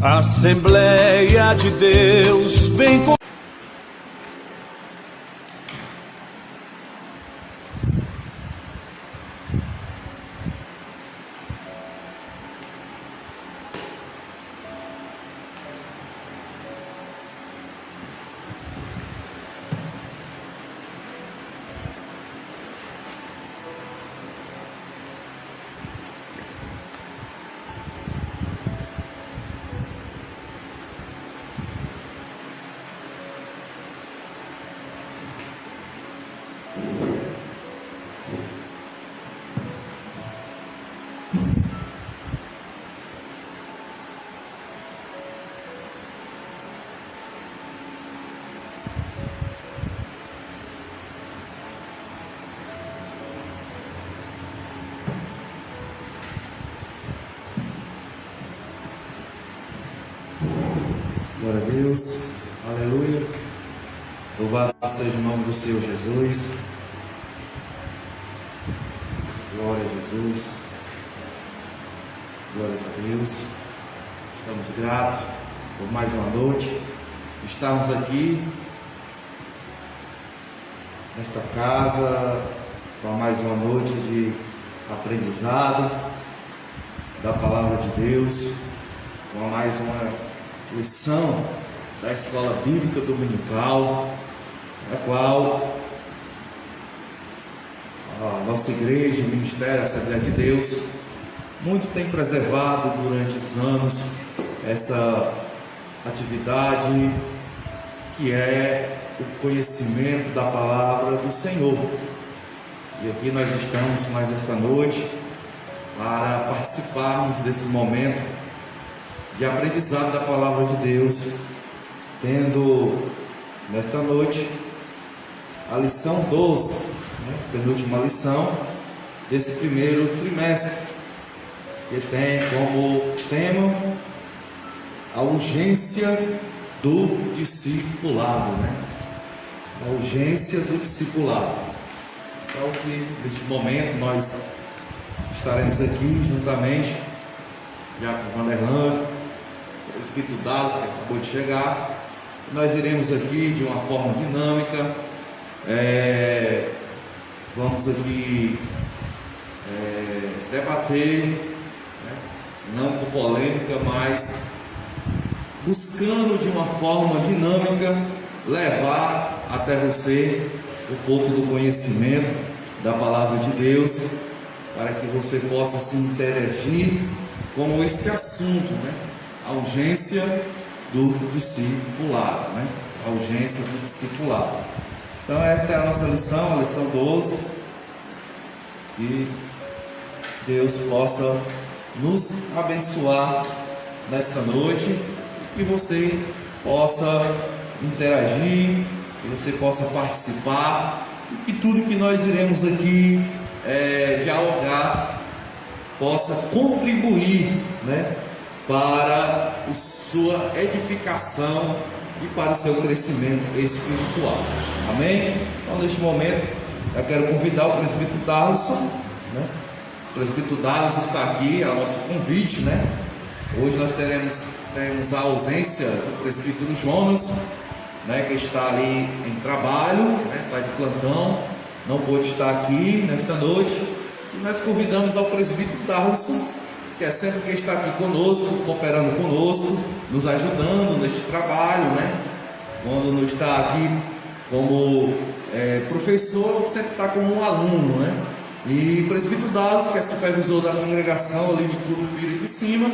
Assembleia de Deus, vem com... Glória a Deus, aleluia, louvado seja o nome do Senhor Jesus, glória a Jesus, glórias a Deus. Estamos gratos por mais uma noite, estarmos aqui nesta casa, para mais uma noite de aprendizado da Palavra de Deus, com mais uma lição da Escola Bíblica Dominical, na qual a nossa igreja, o Ministério, a Assembleia de Deus, muito tem preservado durante os anos essa atividade que é o conhecimento da Palavra do Senhor. E aqui nós estamos mais esta noite para participarmos desse momento de aprendizado da Palavra de Deus, tendo nesta noite a lição 12, penúltima lição desse primeiro trimestre, que tem como tema a urgência do discipulado, a urgência do discipulado. Então, que neste momento nós estaremos aqui juntamente já com o Vanderlande, o Espírito Dallas, que acabou de chegar. Nós iremos aqui de uma forma dinâmica, vamos aqui debater, não com polêmica, mas buscando de uma forma dinâmica levar até você um pouco do conhecimento da Palavra de Deus, para que você possa se interagir com esse assunto, a urgência do discipulado, a urgência do discipulado. Então esta é a nossa lição, a lição 12, que Deus possa nos abençoar nesta noite, que você possa interagir, que você possa participar, e que tudo que nós iremos aqui dialogar possa contribuir, para a sua edificação e para o seu crescimento espiritual. Amém? Então, neste momento, eu quero convidar o presbítero Darlison, O presbítero Darlison está aqui, é o nosso convite, Hoje nós teremos a ausência do presbítero Jonas, que está ali em trabalho, está de plantão, não pôde estar aqui nesta noite. E nós convidamos ao presbítero Darlison, que é sempre quem está aqui conosco, cooperando conosco, nos ajudando neste trabalho, Quando não está aqui como professor, sempre está como um aluno, E o presbítero Darlison, que é supervisor da congregação ali de Curupira de Cima,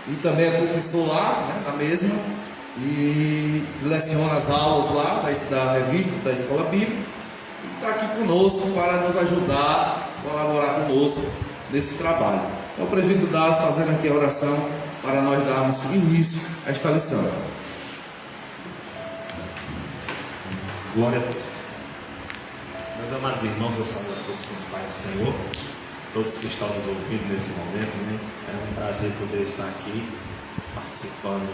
e também é professor lá, na mesma, e leciona as aulas lá da revista da Escola Bíblica, e está aqui conosco para nos ajudar, colaborar conosco nesse trabalho. Então, o presbítero Darlison fazendo aqui a oração para nós darmos início a esta lição. Glória a Deus. Meus amados irmãos, eu saúdo a todos com o Pai do Senhor, todos que estão nos ouvindo nesse momento, É um prazer poder estar aqui participando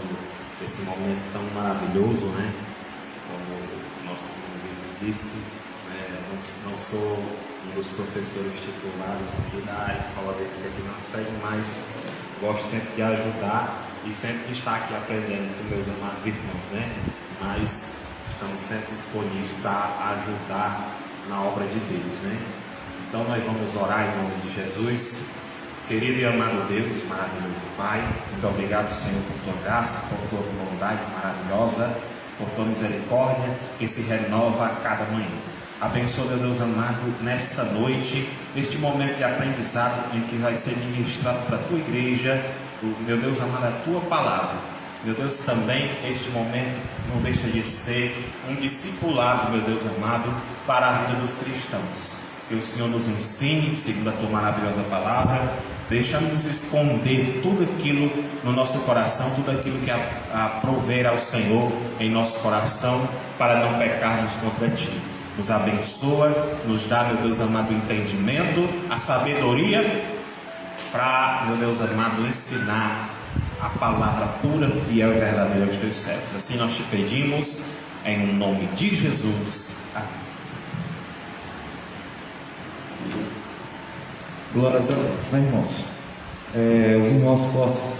desse momento tão maravilhoso, Como irmãos, como o Vitor disse, não sou um dos professores titulares aqui da área escola bíblica aqui na sede, mas gosto sempre de ajudar e sempre de estar aqui aprendendo com meus amados irmãos, né? Mas estamos sempre disponíveis para ajudar na obra de Deus, né? Então nós vamos orar em nome de Jesus. Querido e amado Deus, maravilhoso Pai, muito obrigado, Senhor, por tua graça, por tua bondade maravilhosa, por tua misericórdia que se renova a cada manhã. Abençoa, meu Deus amado, nesta noite, neste momento de aprendizado em que vai ser ministrado para a tua igreja, meu Deus amado, a tua palavra. Meu Deus, também este momento não deixa de ser um discipulado, meu Deus amado, para a vida dos cristãos. Que o Senhor nos ensine, segundo a tua maravilhosa palavra, deixa-nos esconder tudo aquilo no nosso coração, tudo aquilo que aprover ao Senhor em nosso coração, para não pecarmos contra ti. Nos abençoa, nos dá, meu Deus amado, o entendimento, a sabedoria, para, meu Deus amado, ensinar a palavra pura, fiel e verdadeira aos teus servos. Assim nós te pedimos, em nome de Jesus. Amém. Glórias a Deus, né, irmãos? Os irmãos possam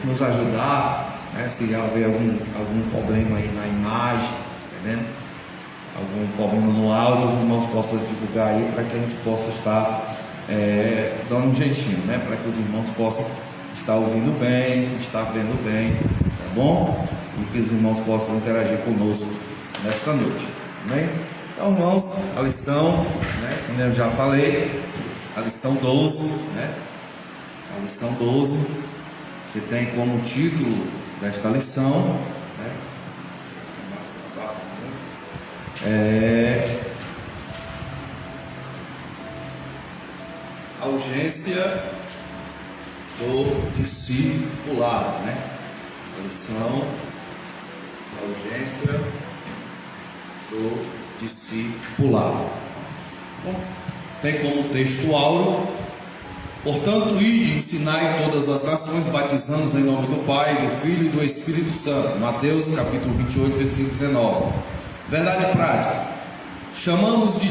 nos ajudar, né, se houver algum problema aí na imagem, entendendo? Algum problema no áudio, os irmãos possam divulgar aí para que a gente possa estar dando um jeitinho, né? Para que os irmãos possam estar ouvindo bem, estar vendo bem, tá bom? E que os irmãos possam interagir conosco nesta noite, amém? Então, irmãos, a lição, né, como eu já falei, a lição 12, né? A lição 12, que tem como título desta lição, né? A urgência do discipulado, né? A lição, a urgência do discipulado. Bom, tem como texto áureo: portanto, ide, ensinai todas as nações, batizando-os em nome do Pai, do Filho e do Espírito Santo. Mateus capítulo 28, versículo 19. Verdade prática: chamamos de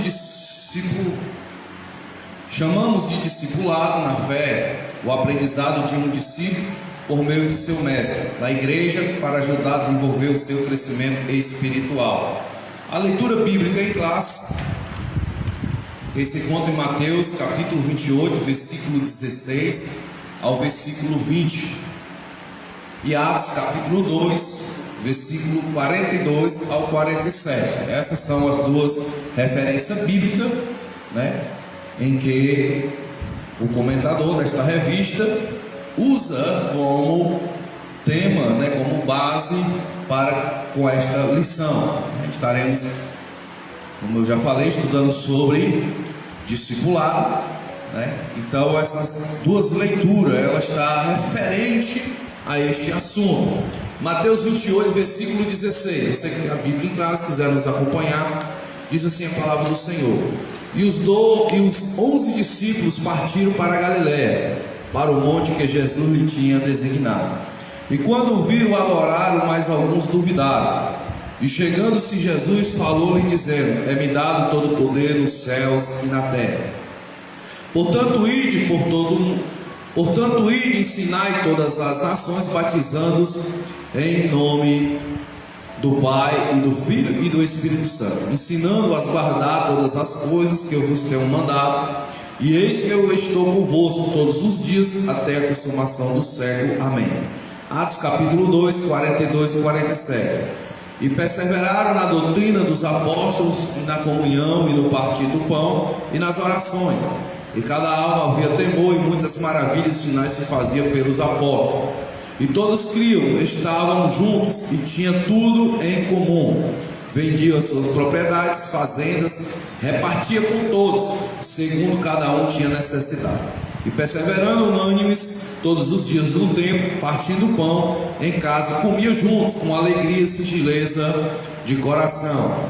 discipulado na fé o aprendizado de um discípulo por meio de seu mestre, na igreja, para ajudar a desenvolver o seu crescimento espiritual. A leitura bíblica em classe, que se encontra em Mateus capítulo 28, versículo 16 ao versículo 20, e Atos capítulo 2, versículo 42 ao 47. Essas são as duas referências bíblicas, né, em que o comentador desta revista usa como tema, né, como base com esta lição. Estaremos, como eu já falei, estudando sobre discipulado, né? Então essas duas leituras, ela está referente a este assunto. Mateus 28, versículo 16. Você que tem a Bíblia em classe, quiser nos acompanhar, diz assim a palavra do Senhor: E os 11 discípulos partiram para a Galiléia, para o monte que Jesus lhe tinha designado. E quando o viram, adoraram, mas alguns duvidaram. E chegando-se Jesus, falou-lhe dizendo: É-me dado todo o poder nos céus e na terra. Portanto, ide, ensinai todas as nações, batizando-os em nome do Pai e do Filho e do Espírito Santo, ensinando-os a guardar todas as coisas que eu vos tenho mandado. E eis que eu estou convosco todos os dias, até a consumação do século. Amém. Atos capítulo 2, 42 e 47. E perseveraram na doutrina dos apóstolos, e na comunhão, e no partir do pão, e nas orações. E cada alma havia temor, e muitas maravilhas e sinais se faziam pelos apóstolos. E todos criam, estavam juntos, e tinham tudo em comum. Vendiam as suas propriedades, fazendas, repartia com todos, segundo cada um tinha necessidade. E perseverando unânimes todos os dias no templo, partindo o pão em casa, comia juntos com alegria e singeleza de coração,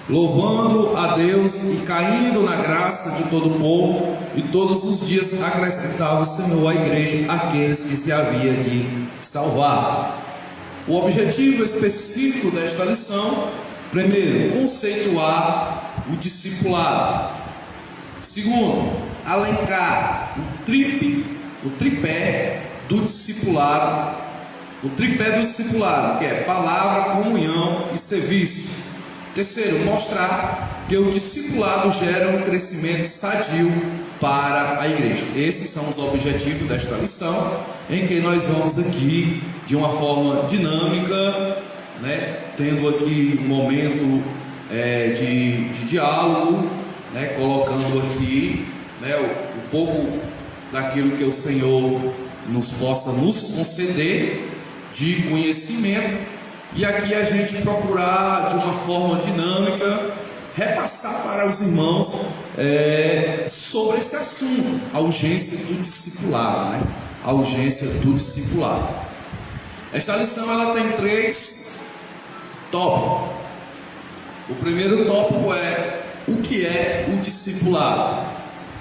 louvando a Deus e caindo na graça de todo o povo. E todos os dias acrescentava o Senhor à igreja aqueles que se havia de salvar. O objetivo específico desta lição Primeiro, conceituar o discipulado. Segundo, alencar o tripé do discipulado. O tripé do discipulado, que é palavra, comunhão e serviço. Terceiro, mostrar que o discipulado gera um crescimento sadio para a igreja. Esses são os objetivos desta lição, em que nós vamos aqui, de uma forma dinâmica, tendo aqui um momento de diálogo, colocando aqui um pouco daquilo que o Senhor possa nos conceder de conhecimento, e aqui a gente procurar de uma forma dinâmica repassar para os irmãos sobre esse assunto, a urgência do discipulado, a urgência do discipulado. Esta lição ela tem 3 tópicos. O primeiro tópico é o que é o discipulado.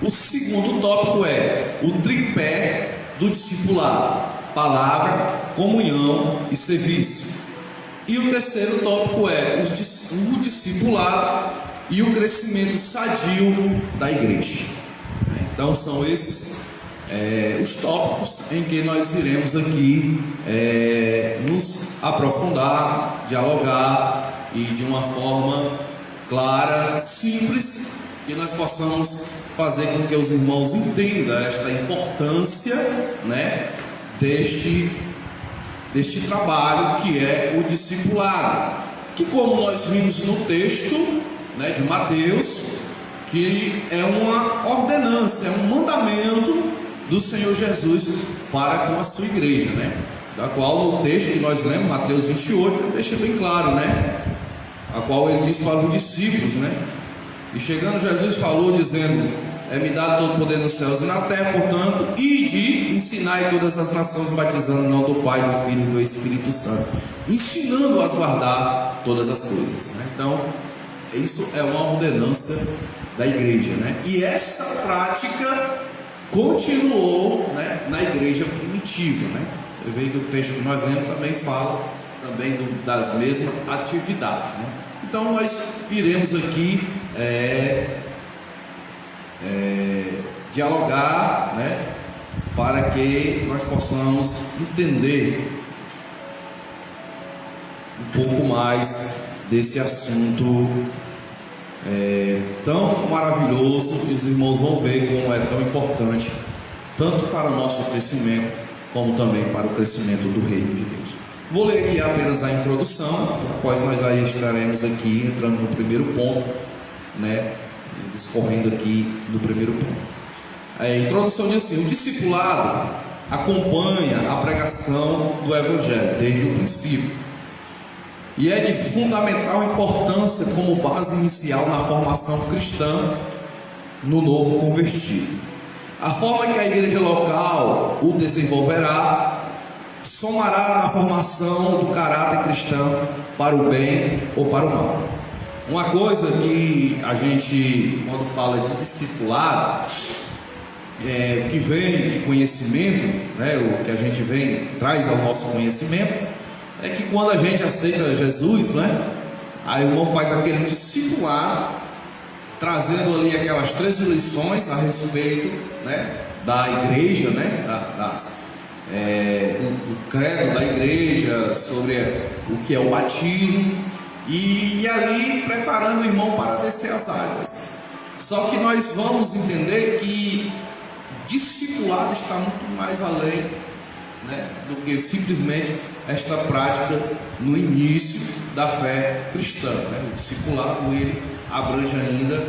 O segundo tópico é o tripé do discipulado: palavra, comunhão e serviço. E o terceiro tópico é o discipulado e o crescimento sadio da igreja. Então são esses os tópicos em que nós iremos aqui nos aprofundar, dialogar, e de uma forma clara, simples, que nós possamos fazer com que os irmãos entendam esta importância deste trabalho que é o discipulado, que, como nós vimos no texto de Mateus, que é uma ordenança, é um mandamento do Senhor Jesus para com a sua igreja, da qual no texto que nós lemos, Mateus 28, deixa bem claro, a qual ele diz para os discípulos, e chegando Jesus falou dizendo: é-me dado todo o poder nos céus e na terra, portanto, ide, ensinai todas as nações, batizando em nome do Pai, do Filho e do Espírito Santo, ensinando-as a guardar todas as coisas. Então, isso é uma ordenança da igreja, e essa prática continuou na igreja primitiva. Eu vejo que o texto que nós lemos também fala também das mesmas atividades. Então, nós iremos aqui dialogar, para que nós possamos entender um pouco mais desse assunto tão maravilhoso, que os irmãos vão ver como é tão importante, tanto para o nosso crescimento, como também para o crescimento do reino de Deus. Vou ler aqui apenas a introdução, após nós aí estaremos aqui entrando no primeiro ponto, discorrendo aqui no primeiro ponto. A introdução diz assim: o discipulado acompanha a pregação do Evangelho desde o princípio, e é de fundamental importância como base inicial na formação cristã no novo convertido. A forma que a igreja local o desenvolverá somará na formação do caráter cristão para o bem ou para o mal. Uma coisa que a gente, quando fala de discipulado, que vem de conhecimento, o que a gente traz ao nosso conhecimento, é que quando a gente aceita Jesus, aí o irmão faz aquele discipulado, trazendo ali aquelas 3 lições a respeito da igreja, do credo da igreja, sobre o que é o batismo, e ali preparando o irmão para descer as águas. Só que nós vamos entender que discipulado está muito mais além do que simplesmente esta prática no início da fé cristã. O discipulado ele abrange ainda,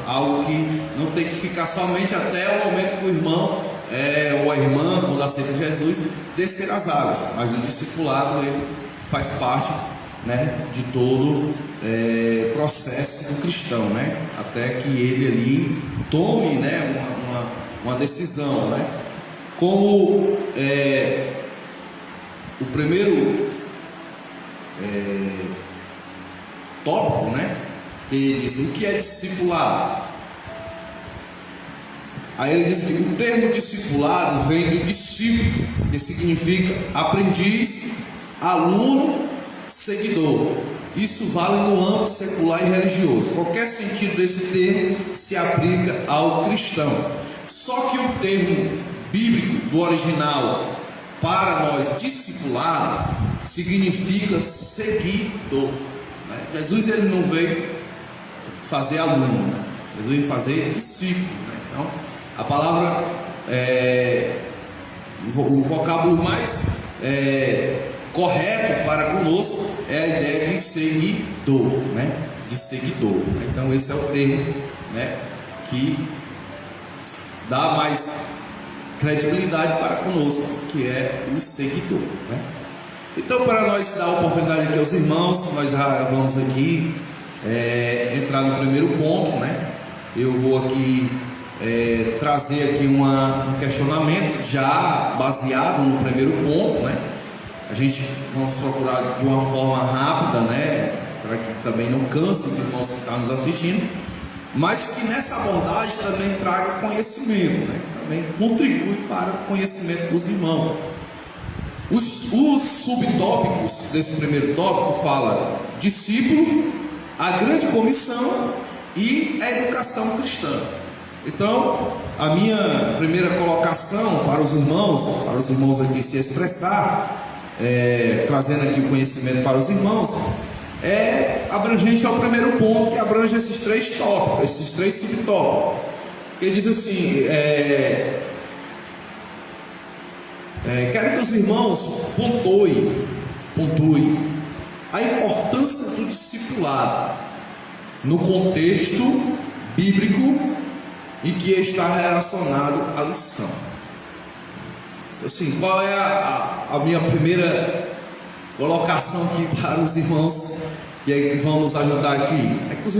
algo que não tem que ficar somente até o momento que o irmão ou a irmã, quando aceita Jesus, descer as águas, mas o discipulado ele faz parte de todo processo do cristão, até que ele ali tome uma decisão, como o primeiro tópico, que ele diz o que é discipulado. Aí ele diz que o termo discipulado vem do discípulo, que significa aprendiz, aluno, seguidor. Isso vale no âmbito secular e religioso. Qualquer sentido desse termo se aplica ao cristão. Só que o termo bíblico do original para nós, discipulado, significa seguidor, né? Jesus ele não veio fazer aluno, né? Jesus veio fazer discípulo, né? Então a palavra o vocábulo mais correto para conosco é a ideia de seguidor, né? De seguidor, né? Então esse é o termo, né, que dá mais credibilidade para conosco, que é o seguidor, né? Então, para nós dar oportunidade aqui aos irmãos, nós já vamos aqui entrar no primeiro ponto, né? Eu vou aqui trazer aqui um questionamento já baseado no primeiro ponto, né? A gente vamos procurar de uma forma rápida, né? Para que também não canse os irmãos que estão nos assistindo, mas que nessa abordagem também traga conhecimento, né? Também contribui para o conhecimento dos irmãos. Os subtópicos desse primeiro tópico fala discípulo, a grande comissão e a educação cristã. Então, a minha primeira colocação para os irmãos aqui se expressar, trazendo aqui o conhecimento para os irmãos, é abrangente ao primeiro ponto, que abrange esses três tópicos, esses três subtópicos. Ele diz assim: quero que os irmãos pontuem a importância do discipulado no contexto bíblico e que está relacionado à lição. Assim, qual é a minha primeira colocação aqui para os irmãos que vão nos ajudar aqui? É que os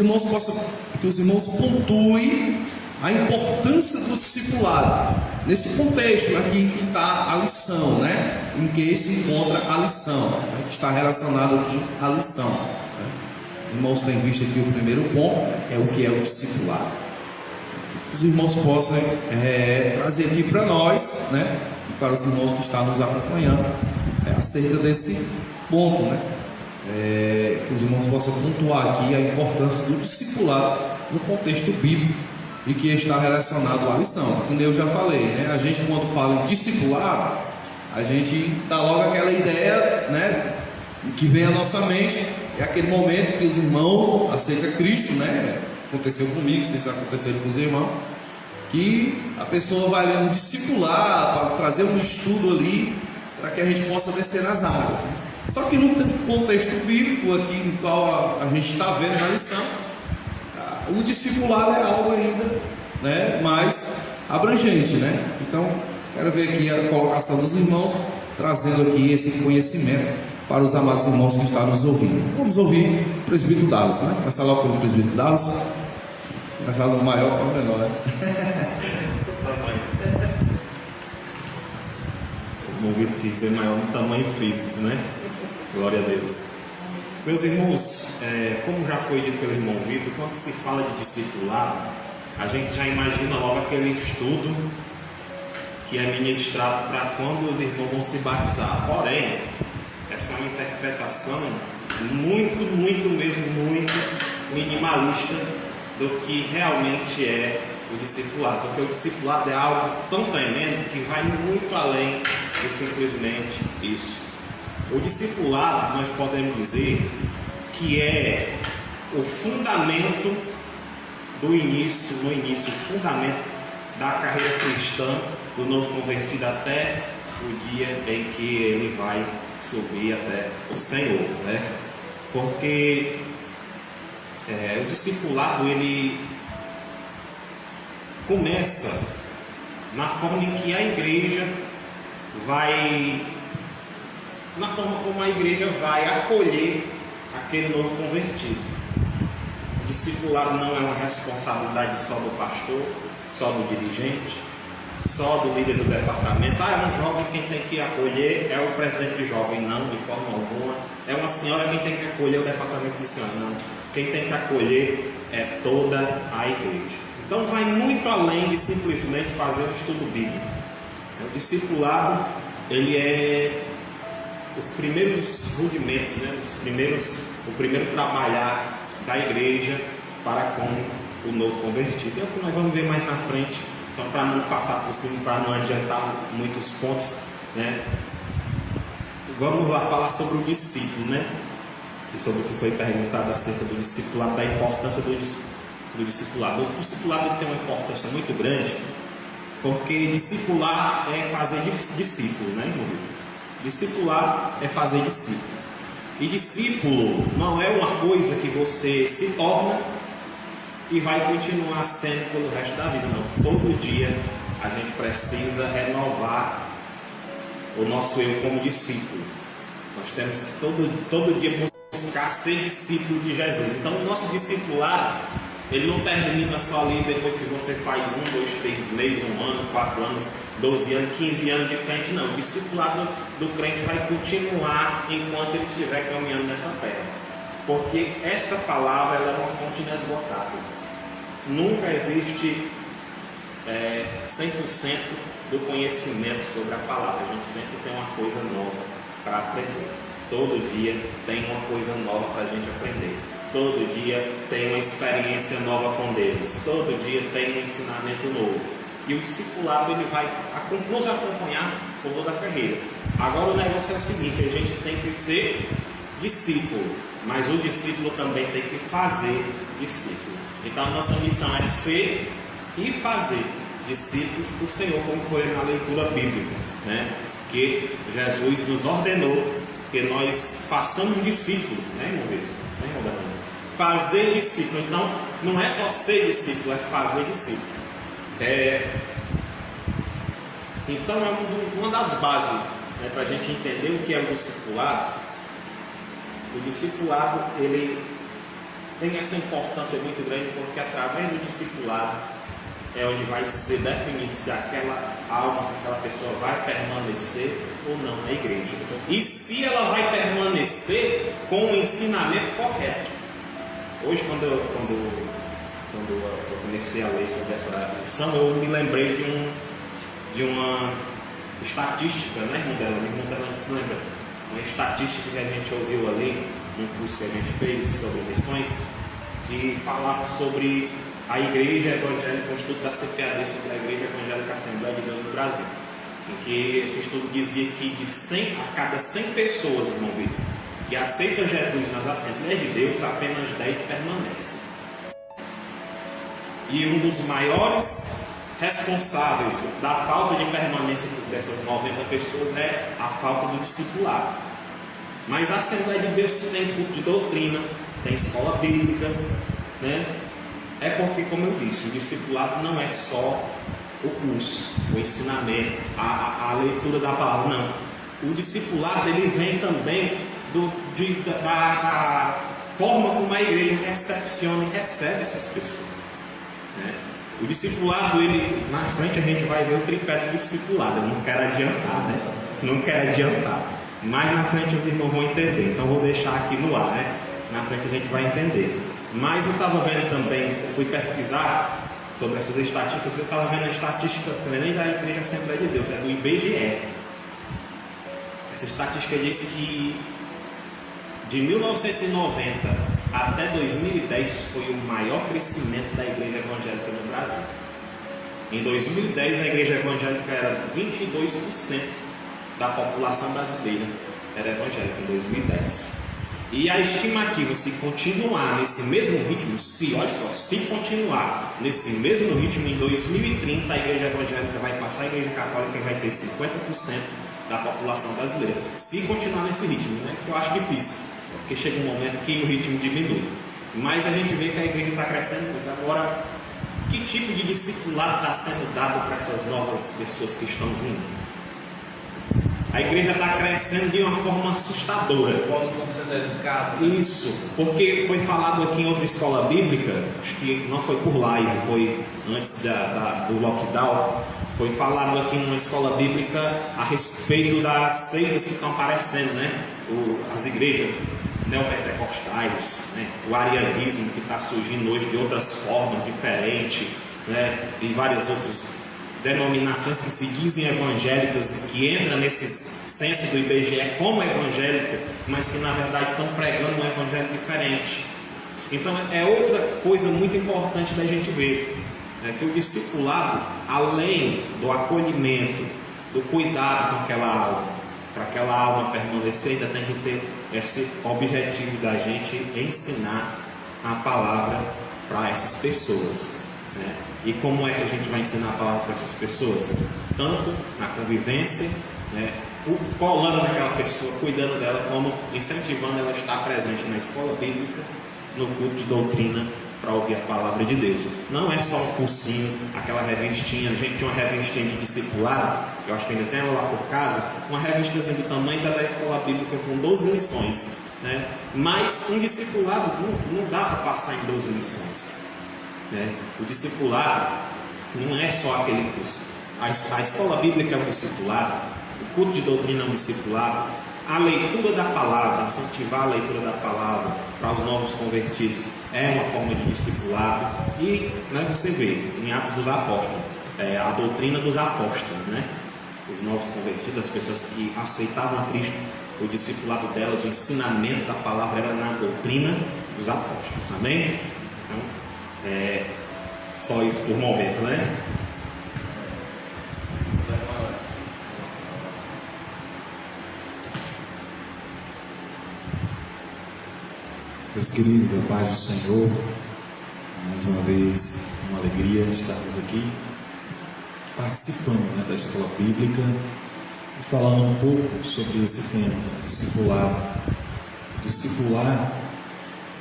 irmãos pontuem a importância do discipulado nesse contexto aqui que está a lição, né? Em que se encontra a lição, né? Que está relacionado aqui à lição, né? Os irmãos têm visto aqui o primeiro ponto, né? É o que é o discipulado. Que os irmãos possam trazer aqui para nós, né? E para os irmãos que estão nos acompanhando, acerca desse ponto, né? Que os irmãos possam pontuar aqui a importância do discipulado no contexto bíblico e que está relacionado à lição. Como eu já falei, né? A gente, quando fala em discipulado, a gente dá logo aquela ideia, né, que vem à nossa mente, é aquele momento que os irmãos aceitam Cristo, né? Aconteceu comigo, se isso aconteceu com os irmãos, que a pessoa vai ali no discipular para trazer um estudo ali para que a gente possa descer nas águas, né? Só que no contexto bíblico aqui, no qual a gente está vendo na lição, o discipulado é algo ainda, né, mais abrangente, né? Então, quero ver aqui a colocação dos irmãos, trazendo aqui esse conhecimento para os amados irmãos que estão nos ouvindo. Vamos ouvir o presbítero Dallas, né? Começar logo com o presbítero Dallas. Começar do maior para o menor, né? O Vitor quis dizer maior no tamanho físico, né? Glória a Deus. Meus irmãos, como já foi dito pelo irmão Vitor, quando se fala de discipulado, a gente já imagina logo aquele estudo que é ministrado para quando os irmãos vão se batizar. Porém, essa é uma interpretação muito minimalista do que realmente é o discipulado, porque o discipulado é algo tão tremendo que vai muito além de simplesmente isso. O discipulado, nós podemos dizer que é o fundamento o fundamento da carreira cristã do novo convertido até o dia em que ele vai subir até o Senhor, né? Porque o discipulado, ele começa na forma em que a igreja na forma como a igreja vai acolher aquele novo convertido. O discipulado não é uma responsabilidade só do pastor, só do dirigente, só do líder do departamento. É um jovem quem tem que acolher, é o presidente de jovem, não, de forma alguma. É uma senhora quem tem que acolher o departamento de senhora, não. Quem tem que acolher é toda a igreja. Então vai muito além de simplesmente fazer um estudo bíblico. O discipulado, ele é os primeiros rudimentos, né? Os primeiros o primeiro trabalhar da igreja para com o novo convertido. É o que nós vamos ver mais na frente. Então, para não passar por cima, para não adiantar muitos pontos, né? Vamos lá falar sobre o discípulo, né? Sobre o que foi perguntado acerca do discipulado, da importância do discipulado. O discipulado ele tem uma importância muito grande, porque discipular é fazer discípulo, né, irmão Vitor? Discipular é fazer discípulo. E discípulo não é uma coisa que você se torna e vai continuar sendo pelo resto da vida, não. Todo dia a gente precisa renovar o nosso eu como discípulo. Nós temos que todo dia buscar ser discípulo de Jesus. Então o nosso discipulado, ele não termina só ali depois que você faz 1, 2, 3 meses, 1 ano, 4 anos, 12 anos, 15 anos de crente, não. O discipulado do crente vai continuar enquanto ele estiver caminhando nessa terra, porque essa palavra ela é uma fonte inesgotável. Nunca existe 100% do conhecimento sobre a palavra. A gente sempre tem uma coisa nova para aprender. Todo dia tem uma coisa nova para a gente aprender. Todo dia tem uma experiência nova com Deus. Todo dia tem um ensinamento novo. E o discipulado ele vai nos acompanhar por toda a carreira. Agora o negócio é o seguinte: a gente tem que ser discípulo, mas o discípulo também tem que fazer discípulo. Então a nossa missão é ser e fazer discípulos do Senhor, como foi na leitura bíblica, né? Que Jesus nos ordenou que nós façamos discípulo, né, irmão Vitor? Né, irmão Bernardo? Fazer discípulo. Então não é só ser discípulo, é fazer discípulo. Então é uma das bases, né, para a gente entender o que é o discipulado. O discipulado ele tem essa importância muito grande, porque através do discipulado é onde vai ser definido se aquela alma, se aquela pessoa vai permanecer ou não na igreja, e se ela vai permanecer com o ensinamento correto. Hoje, quando eu comecei a ler sobre essa definição, eu me lembrei de uma estatística, né, irmão dela? Minha irmã dela se lembra, uma estatística que a gente ouviu ali num curso que a gente fez sobre missões, que falava sobre a Igreja Evangélica, um estudo da CPAD sobre a Igreja Evangélica Assembleia de Deus no Brasil, em que esse estudo dizia que de 100 a cada 100 pessoas, irmão Vitor, que aceitam Jesus nas Assembleias de Deus, apenas 10 permanecem. E um dos maiores responsáveis da falta de permanência dessas 90 pessoas é a falta do discipulado. Mas a Assembleia de Deus tem culto de doutrina, tem escola bíblica, né? É porque, como eu disse, o discipulado não é só o curso, o ensinamento, a leitura da palavra, não. O discipulado ele vem também da forma como a igreja recepciona e recebe essas pessoas, né? O discipulado, ele, na frente a gente vai ver o tripé do discipulado. Eu não quero adiantar, né? Não quero adiantar, mas na frente os irmãos vão entender. Então vou deixar aqui no ar, né? Na frente a gente vai entender. Mas eu estava vendo também, eu fui pesquisar sobre essas estatísticas. Eu estava vendo a estatística nem da Igreja Assembleia de Deus, é do IBGE. Essa estatística disse que de 1990 até 2010 foi o maior crescimento da igreja evangélica no Brasil. Em 2010 a igreja evangélica era 22% da população brasileira era evangélica em 2010. E a estimativa, se continuar nesse mesmo ritmo, se continuar nesse mesmo ritmo, em 2030 a igreja evangélica vai passar a igreja católica e vai ter 50% da população brasileira. Se continuar nesse ritmo, né? Que eu acho difícil, porque chega um momento que o ritmo diminui. Mas a gente vê que a igreja está crescendo muito. Agora, que tipo de discipulado está sendo dado para essas novas pessoas que estão vindo? A igreja está crescendo de uma forma assustadora. Quando estão sendo educados. Isso, porque foi falado aqui em outra escola bíblica, acho que não foi por live, foi antes do lockdown. Foi falado aqui numa escola bíblica a respeito das seitas que estão aparecendo, né? As igrejas neopentecostais, né? O arianismo que está surgindo hoje de outras formas diferentes, né? E vários outros denominações que se dizem evangélicas e que entram nesse censo do IBGE como evangélica, mas que na verdade estão pregando um evangelho diferente. Então é outra coisa muito importante da gente ver, que o discipulado, além do acolhimento, do cuidado com aquela alma, para aquela alma permanecer, ainda tem que ter esse objetivo da gente ensinar a palavra para essas pessoas, né? E como é que a gente vai ensinar a palavra para essas pessoas? Tanto na convivência, né, colando naquela pessoa, cuidando dela, como incentivando ela a estar presente na escola bíblica, no culto de doutrina, para ouvir a palavra de Deus. Não é só um cursinho, aquela revistinha. A gente tinha uma revistinha de discipulado, eu acho que ainda tem ela lá por casa, uma revistazinha do tamanho da escola bíblica com 12 lições, né? Mas um discipulado não dá para passar em 12 lições, né? O discipulado não é só aquele curso. A escola bíblica é um discipulado, o culto de doutrina é um discipulado, a leitura da palavra, incentivar a leitura da palavra para os novos convertidos é uma forma de discipulado. E, né, você vê em Atos dos Apóstolos, a doutrina dos apóstolos, né? Os novos convertidos, as pessoas que aceitavam a Cristo, o discipulado delas, o ensinamento da palavra era na doutrina dos apóstolos, amém? Então, só isso por momento, né? Meus queridos, a paz do Senhor, mais uma vez, uma alegria estarmos aqui participando, né, da escola bíblica e falando um pouco sobre esse tema, discipulado. Discipular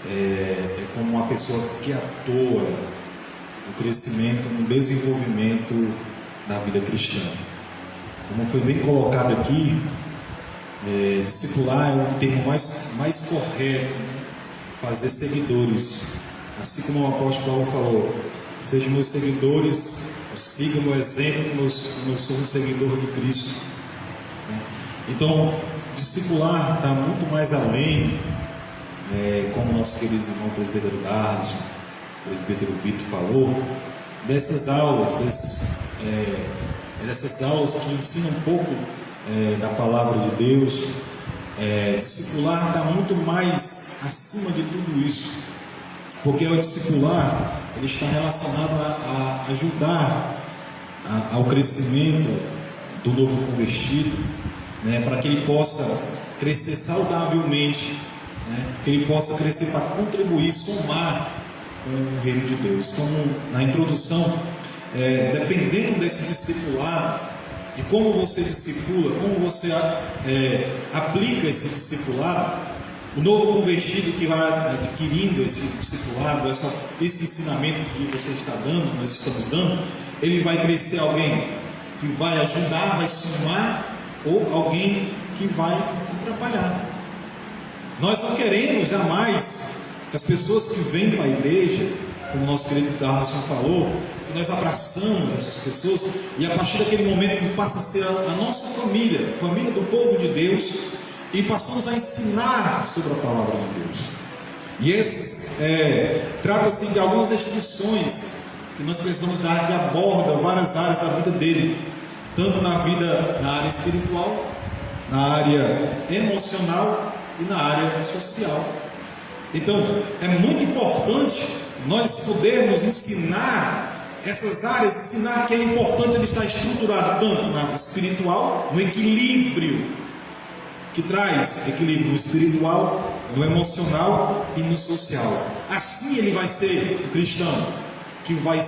é como uma pessoa que atua no crescimento, no desenvolvimento da vida cristã. Como foi bem colocado aqui, discipular é o termo mais correto, né? Fazer seguidores, assim como o apóstolo Paulo falou: sejam meus seguidores, sigam o meu exemplo, como eu sou um seguidor de Cristo, né? Então, discipular está muito mais além, como nosso querido irmão presbítero Darson, o presbítero Vitor falou, dessas aulas, dessas aulas que ensinam um pouco da palavra de Deus. Discipular está muito mais acima de tudo isso, porque o discipular ele está relacionado a ajudar ao crescimento do novo convertido, né, para que ele possa crescer saudavelmente, né, que ele possa crescer para contribuir, somar com o reino de Deus. Como na introdução, dependendo desse discipulado, de como você discipula, como você aplica esse discipulado, o novo convertido que vai adquirindo esse discipulado, esse ensinamento que você está dando, nós estamos dando, ele vai crescer alguém que vai ajudar, vai somar, ou alguém que vai atrapalhar. Nós não queremos jamais que as pessoas que vêm para a igreja, como o nosso querido Darson falou, que nós abraçamos essas pessoas e a partir daquele momento passa a ser a nossa família, família do povo de Deus, e passamos a ensinar sobre a palavra de Deus. E esses trata-se de algumas instruções que nós precisamos dar, que aborda várias áreas da vida dele, tanto na área espiritual, na área emocional e na área social. Então é muito importante nós podermos ensinar essas áreas, ensinar que é importante ele estar estruturado tanto na espiritual, no equilíbrio, que traz equilíbrio no espiritual, no emocional e no social. Assim ele vai ser o cristão que vai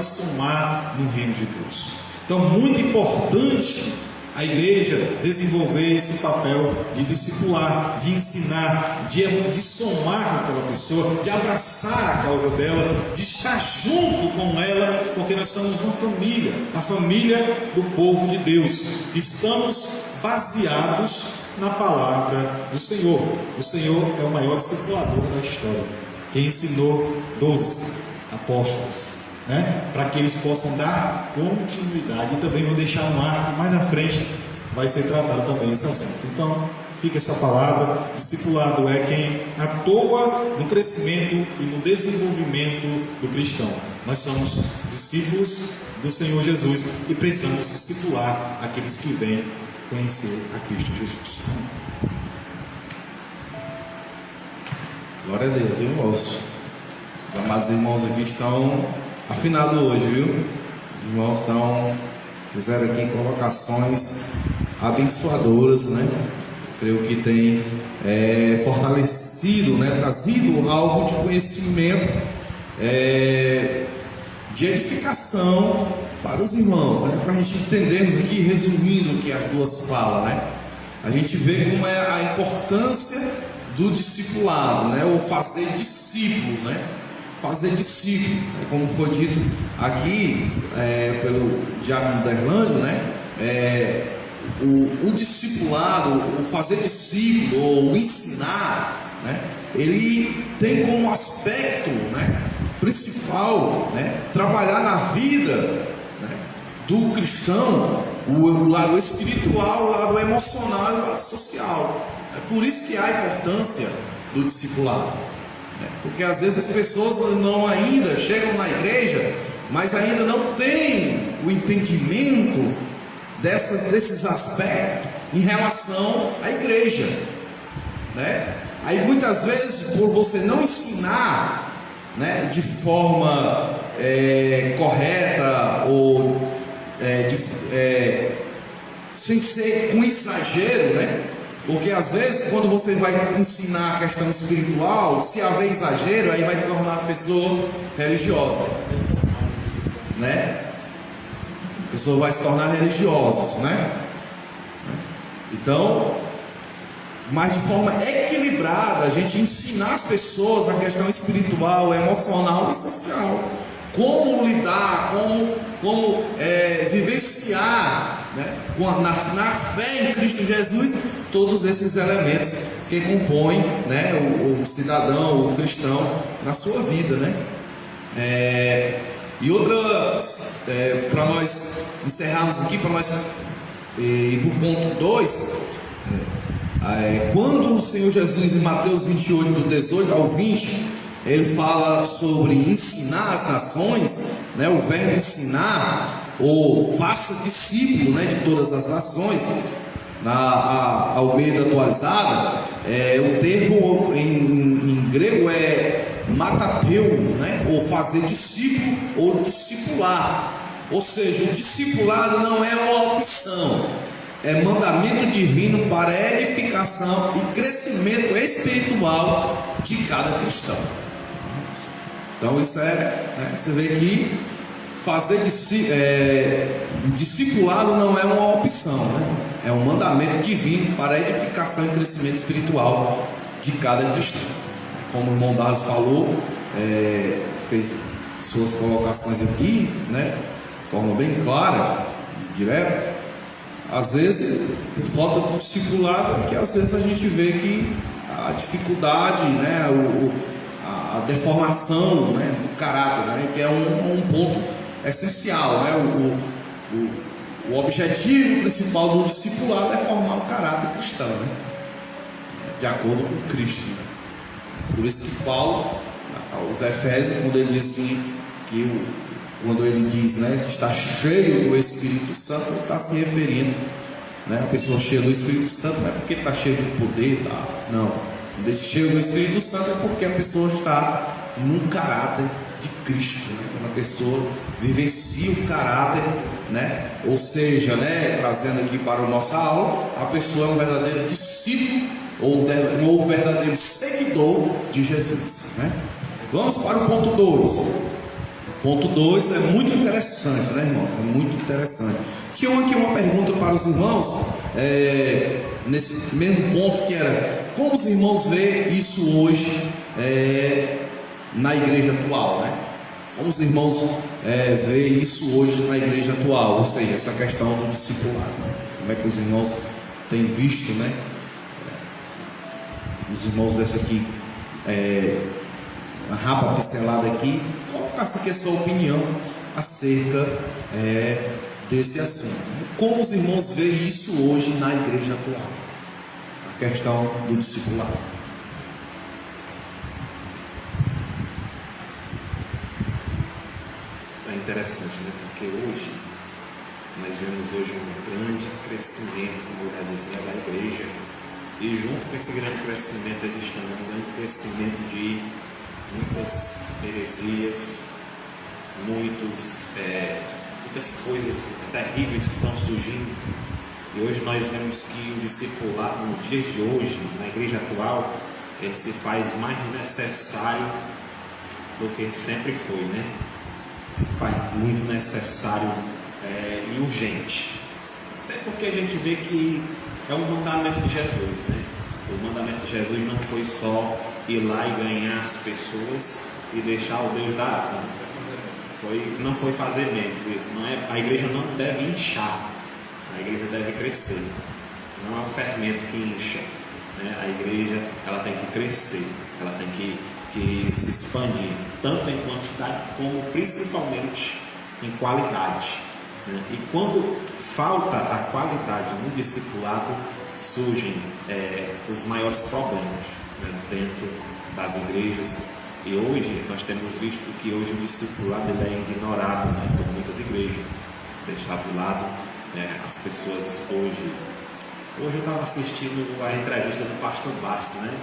somar no reino de Deus. Então, muito importante a igreja desenvolver esse papel de discipular, de ensinar, de somar com aquela pessoa, de abraçar a causa dela, de estar junto com ela, porque nós somos uma família, a família do povo de Deus. Estamos baseados na palavra do Senhor. O Senhor é o maior discipulador da história, que ensinou 12 apóstolos, né, para que eles possam dar continuidade. E também vou deixar um ar que mais na frente vai ser tratado também esse assunto. Então fica essa palavra: discipulado é quem atua no crescimento e no desenvolvimento do cristão. Nós somos discípulos do Senhor Jesus e precisamos discipular aqueles que vêm conhecer a Cristo Jesus. Glória a Deus, irmãos. Os amados irmãos aqui estão afinados hoje, viu? Os irmãos fizeram aqui colocações abençoadoras, né? Creio que tem fortalecido, né? Trazido algo de conhecimento, de edificação para os irmãos, né? Para a gente entendermos aqui, resumindo aqui as duas falas, né? A gente vê como é a importância do discipulado, né? Ou fazer discípulo, né? Fazer discípulo, né? Como foi dito aqui pelo diácono Derlândio, né? O discipulado, o fazer discípulo ou o ensinar, né? Ele tem como aspecto, né, principal, né, trabalhar na vida, né, do cristão o lado espiritual, o lado emocional e o lado social. É por isso que há a importância do discipulado, né? Porque às vezes as pessoas não ainda chegam na igreja, mas ainda não têm o entendimento desses aspectos em relação à igreja, né? Aí muitas vezes, por você não ensinar, né, de forma correta ou sem ser com exagero, né? Porque às vezes quando você vai ensinar a questão espiritual, se haver exagero, aí vai tornar as pessoas religiosas, né? A pessoa vai se tornar religiosos, né? Então, mas de forma equilibrada, a gente ensinar as pessoas a questão espiritual, emocional e social, como lidar, como vivenciar, né, na fé em Cristo Jesus, todos esses elementos que compõem, né, o cidadão, o cristão na sua vida, né? E outra, para nós encerrarmos aqui, para nós ir para o ponto 2, quando o Senhor Jesus, em Mateus 28, do 18 ao 20, ele fala sobre ensinar as nações, né, o verbo ensinar, ou faça discípulo, né, de todas as nações, na Almeida atualizada, o termo em grego é matateu, né, ou fazer discípulo, ou discipular. Ou seja, o discipulado não é uma opção, é mandamento divino para edificação e crescimento espiritual de cada cristão. Então isso né, você vê que fazer discipulado não é uma opção, né? É um mandamento divino para a edificação e crescimento espiritual de cada cristão. Como o irmão Dados falou, fez suas colocações aqui, né, de forma bem clara, direta. Às vezes, por falta do discipulado, que às vezes a gente vê que a dificuldade, né, a deformação, né, do caráter, né, que é um ponto essencial, né? O objetivo principal do discipulado é formar o caráter cristão, né, de acordo com Cristo, né? Por isso que Paulo, aos Efésios, quando ele diz assim, quando ele diz, né, que está cheio do Espírito Santo, ele está se referindo, né, a pessoa cheia do Espírito Santo não é porque está cheio de poder, tá? Não, quando ele cheio do Espírito Santo é porque a pessoa está num caráter de Cristo, né? Quando a pessoa vivencia o caráter, né? Ou seja, né, trazendo aqui para a nossa aula, a pessoa é um verdadeiro discípulo ou um verdadeiro seguidor de Jesus, né? Vamos para o ponto 2. Ponto 2 é muito interessante, né, irmãos? É muito interessante. Tinha aqui uma pergunta para os irmãos, nesse mesmo ponto, que era: como os irmãos veem isso hoje na igreja atual, né? Como os irmãos veem isso hoje na igreja atual, ou seja, essa questão do discipulado, né? Como é que os irmãos têm visto, né? Os irmãos dessa aqui, uma rapa pincelada aqui, colocasse aqui a sua opinião acerca desse assunto. Como os irmãos veem isso hoje na igreja atual? A questão do discipulado. Bem, interessante, né? Porque hoje, nós vemos hoje um grande crescimento, como eu já dizia, da igreja. E junto com esse grande crescimento existe também um grande crescimento de muitas heresias, muitas coisas terríveis que estão surgindo. E hoje nós vemos que o discipulado, nos dias de hoje, na igreja atual, ele se faz mais necessário do que sempre foi, né? Se faz muito necessário e urgente. Até porque a gente vê que é um mandamento de Jesus, né? O mandamento de Jesus não foi só ir lá e ganhar as pessoas e deixar o Deus dar. Não foi fazer mesmo isso. A igreja não deve inchar, a igreja deve crescer. Não é o fermento que incha, né? A igreja ela tem que crescer, ela tem que se expandir, tanto em quantidade como principalmente em qualidade, né? E quando falta a qualidade no discipulado, surgem os maiores problemas, né, dentro das igrejas. E hoje nós temos visto que hoje o discipulado ele é ignorado, né, por muitas igrejas, deixado de lado. As pessoas hoje eu estava assistindo a entrevista do pastor Bastos, né?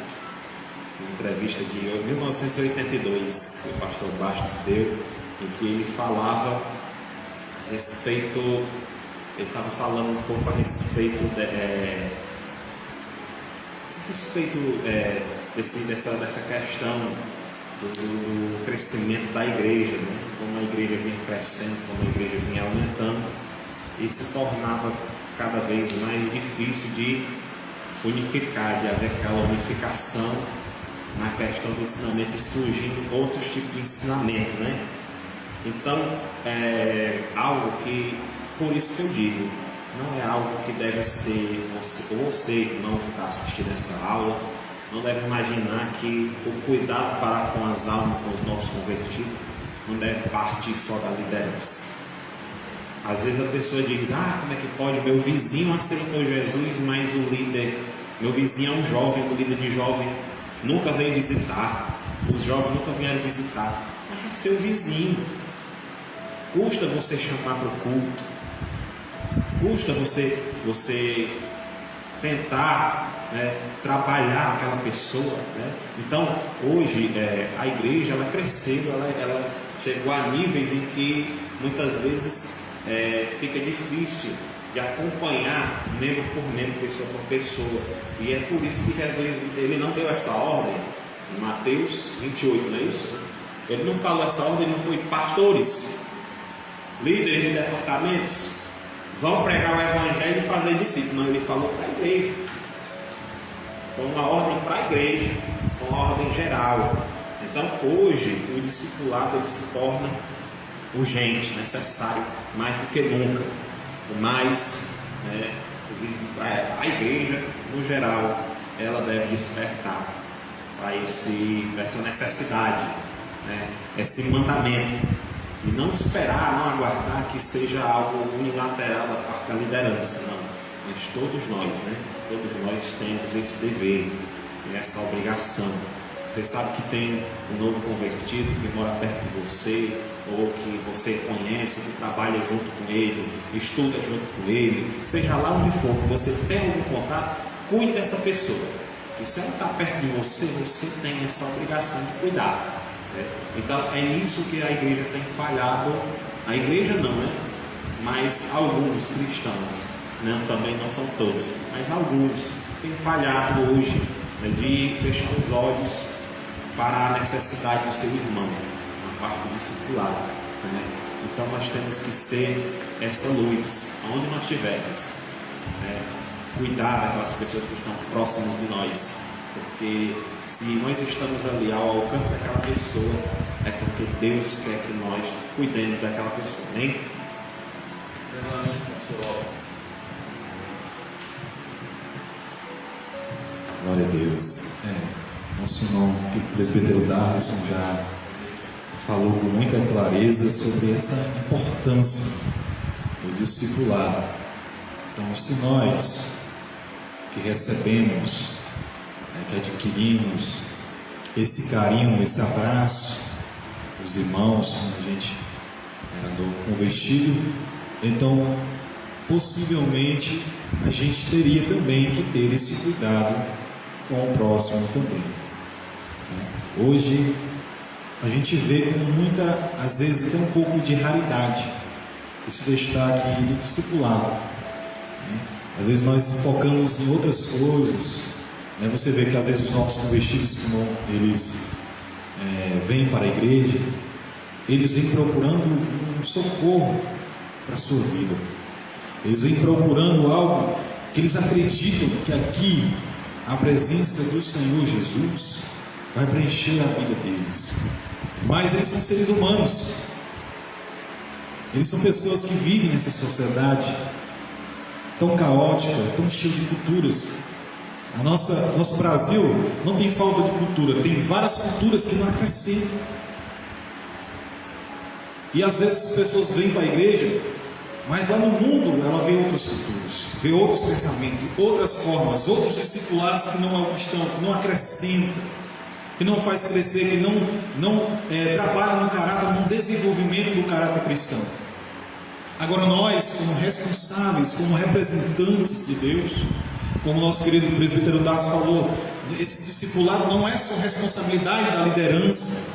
Uma entrevista de 1982 que o pastor Bastos deu, em que ele falava a respeito, ele estava falando um pouco a respeito dessa questão do crescimento da igreja, né? Como a igreja vinha crescendo, como a igreja vinha aumentando, e se tornava cada vez mais difícil de unificar, de haver aquela unificação na questão do ensinamento, e surgindo outros tipos de ensinamento, né? Então, é algo que, por isso que eu digo, não é algo que deve ser, você irmão que está assistindo essa aula, não deve imaginar que o cuidado para com as almas, com os novos convertidos, não deve partir só da liderança. Às vezes a pessoa diz, como é que pode, meu vizinho aceitou Jesus, mas o líder, meu vizinho é um jovem, o líder de jovem nunca veio visitar, os jovens nunca vieram visitar. Mas é seu vizinho, custa você chamar para o culto, custa você tentar, né, trabalhar aquela pessoa, né? Então hoje a igreja ela cresceu, ela chegou a níveis em que muitas vezes fica difícil de acompanhar membro por membro, pessoa por pessoa, e é por isso que Jesus ele não deu essa ordem em Mateus 28, não é isso? Ele não falou essa ordem, não foi pastores, líderes de departamentos, vão pregar o evangelho e fazer discípulos. Não, ele falou para a igreja. Foi uma ordem para a igreja, uma ordem geral. Então hoje o discipulado ele se torna urgente, necessário, mais do que nunca. Mas a igreja no geral ela deve despertar para essa necessidade, né? Esse mandamento, e não esperar, não aguardar que seja algo unilateral da parte da liderança, não. Mas todos nós, né? Todos nós temos esse dever, essa obrigação. Você sabe que tem um novo convertido que mora perto de você, ou que você conhece, que trabalha junto com ele, estuda junto com ele, seja lá onde for, que você tem algum contato, cuide dessa pessoa. Porque se ela está perto de você, você tem essa obrigação de cuidar. Então é nisso que a igreja tem falhado. A igreja não, né? Mas alguns cristãos, né? Também não são todos, mas alguns têm falhado hoje, né? De fechar os olhos para a necessidade do seu irmão, na parte do discipulado, né? Então nós temos que ser essa luz aonde nós estivermos, né? Cuidar daquelas pessoas que estão próximas de nós, porque se nós estamos ali ao alcance daquela pessoa, é porque Deus quer que nós cuidemos daquela pessoa, amém? Glória a Deus. Nosso irmão presbítero Darlison já falou com muita clareza sobre essa importância do discipulado. Então, se nós que recebemos, que adquirimos esse carinho, esse abraço, os irmãos, quando a gente era novo convertido, então possivelmente a gente teria também que ter esse cuidado com o próximo também. Hoje a gente vê com muita, às vezes até um pouco de raridade, esse destaque do discipulado. Às vezes nós focamos em outras coisas. Você vê que às vezes os novos convertidos, eles vêm para a igreja, eles vêm procurando um socorro para a sua vida. Eles vêm procurando algo que eles acreditam que aqui a presença do Senhor Jesus vai preencher a vida deles. Mas eles são seres humanos. Eles são pessoas que vivem nessa sociedade tão caótica, tão cheia de culturas. Nosso Brasil não tem falta de cultura, tem várias culturas que não acrescentam. E às vezes as pessoas vêm para a igreja, mas lá no mundo ela vê outras culturas, vê outros pensamentos, outras formas, outros discipulados que não é o cristão, que não acrescenta, que não faz crescer, que não trabalha no caráter, no desenvolvimento do caráter cristão. Agora nós, como responsáveis, como representantes de Deus, como nosso querido presbítero Darcio falou, esse discipulado não é só responsabilidade da liderança,